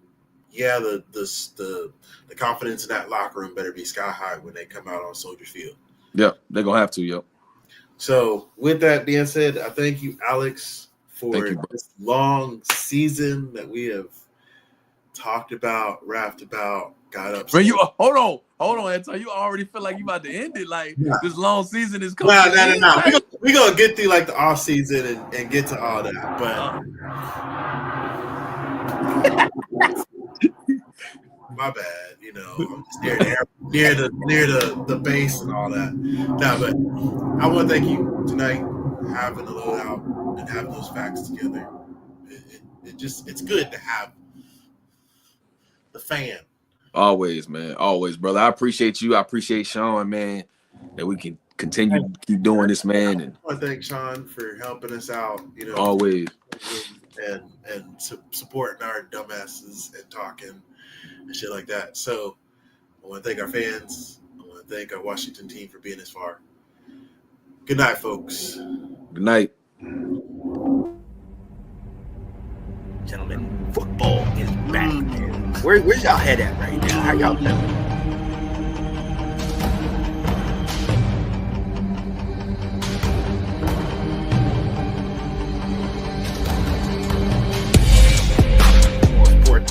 Speaker 2: Yeah, the confidence in that locker room better be sky high when they come out on Soldier Field.
Speaker 3: Yep, they're gonna have to. Yep.
Speaker 2: So with that being said, I thank you, Alex, for this long season that we have talked about, rapped about, got up.
Speaker 3: Man, you hold on, Anton. You already feel like you about to end it. Like this long season is coming.
Speaker 2: No. We're gonna get through like the off season and get to all that, but. My bad, I'm just near the base and all that. No, but I want to thank you tonight having the loadout and having those facts together. It's good to have the fan.
Speaker 3: Always, man. Always, brother. I appreciate you. I appreciate Sean, man, that we can continue to keep doing this, man. And
Speaker 2: I want to thank Sean for helping us out,
Speaker 3: always.
Speaker 2: And supporting our dumbasses and talking and shit like that. So I want to thank our fans. I want to thank our Washington team for being this far. Good night, folks.
Speaker 3: Good night.
Speaker 1: Gentlemen, football is back. Where's y'all head at right now? How y'all doing?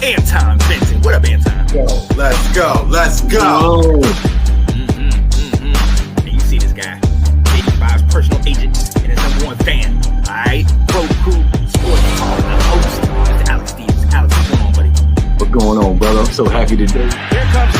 Speaker 1: Anton Benson. What up, Anton?
Speaker 2: Let's go. Let's go.
Speaker 1: And you see this guy, 85's personal agent and his #1 fan. All right, Pro Crew Sports Talk, the host, Mr. Alex Stevens. Alex, what's going on, buddy?
Speaker 3: What's going on, brother? I'm so happy today.
Speaker 4: Here comes the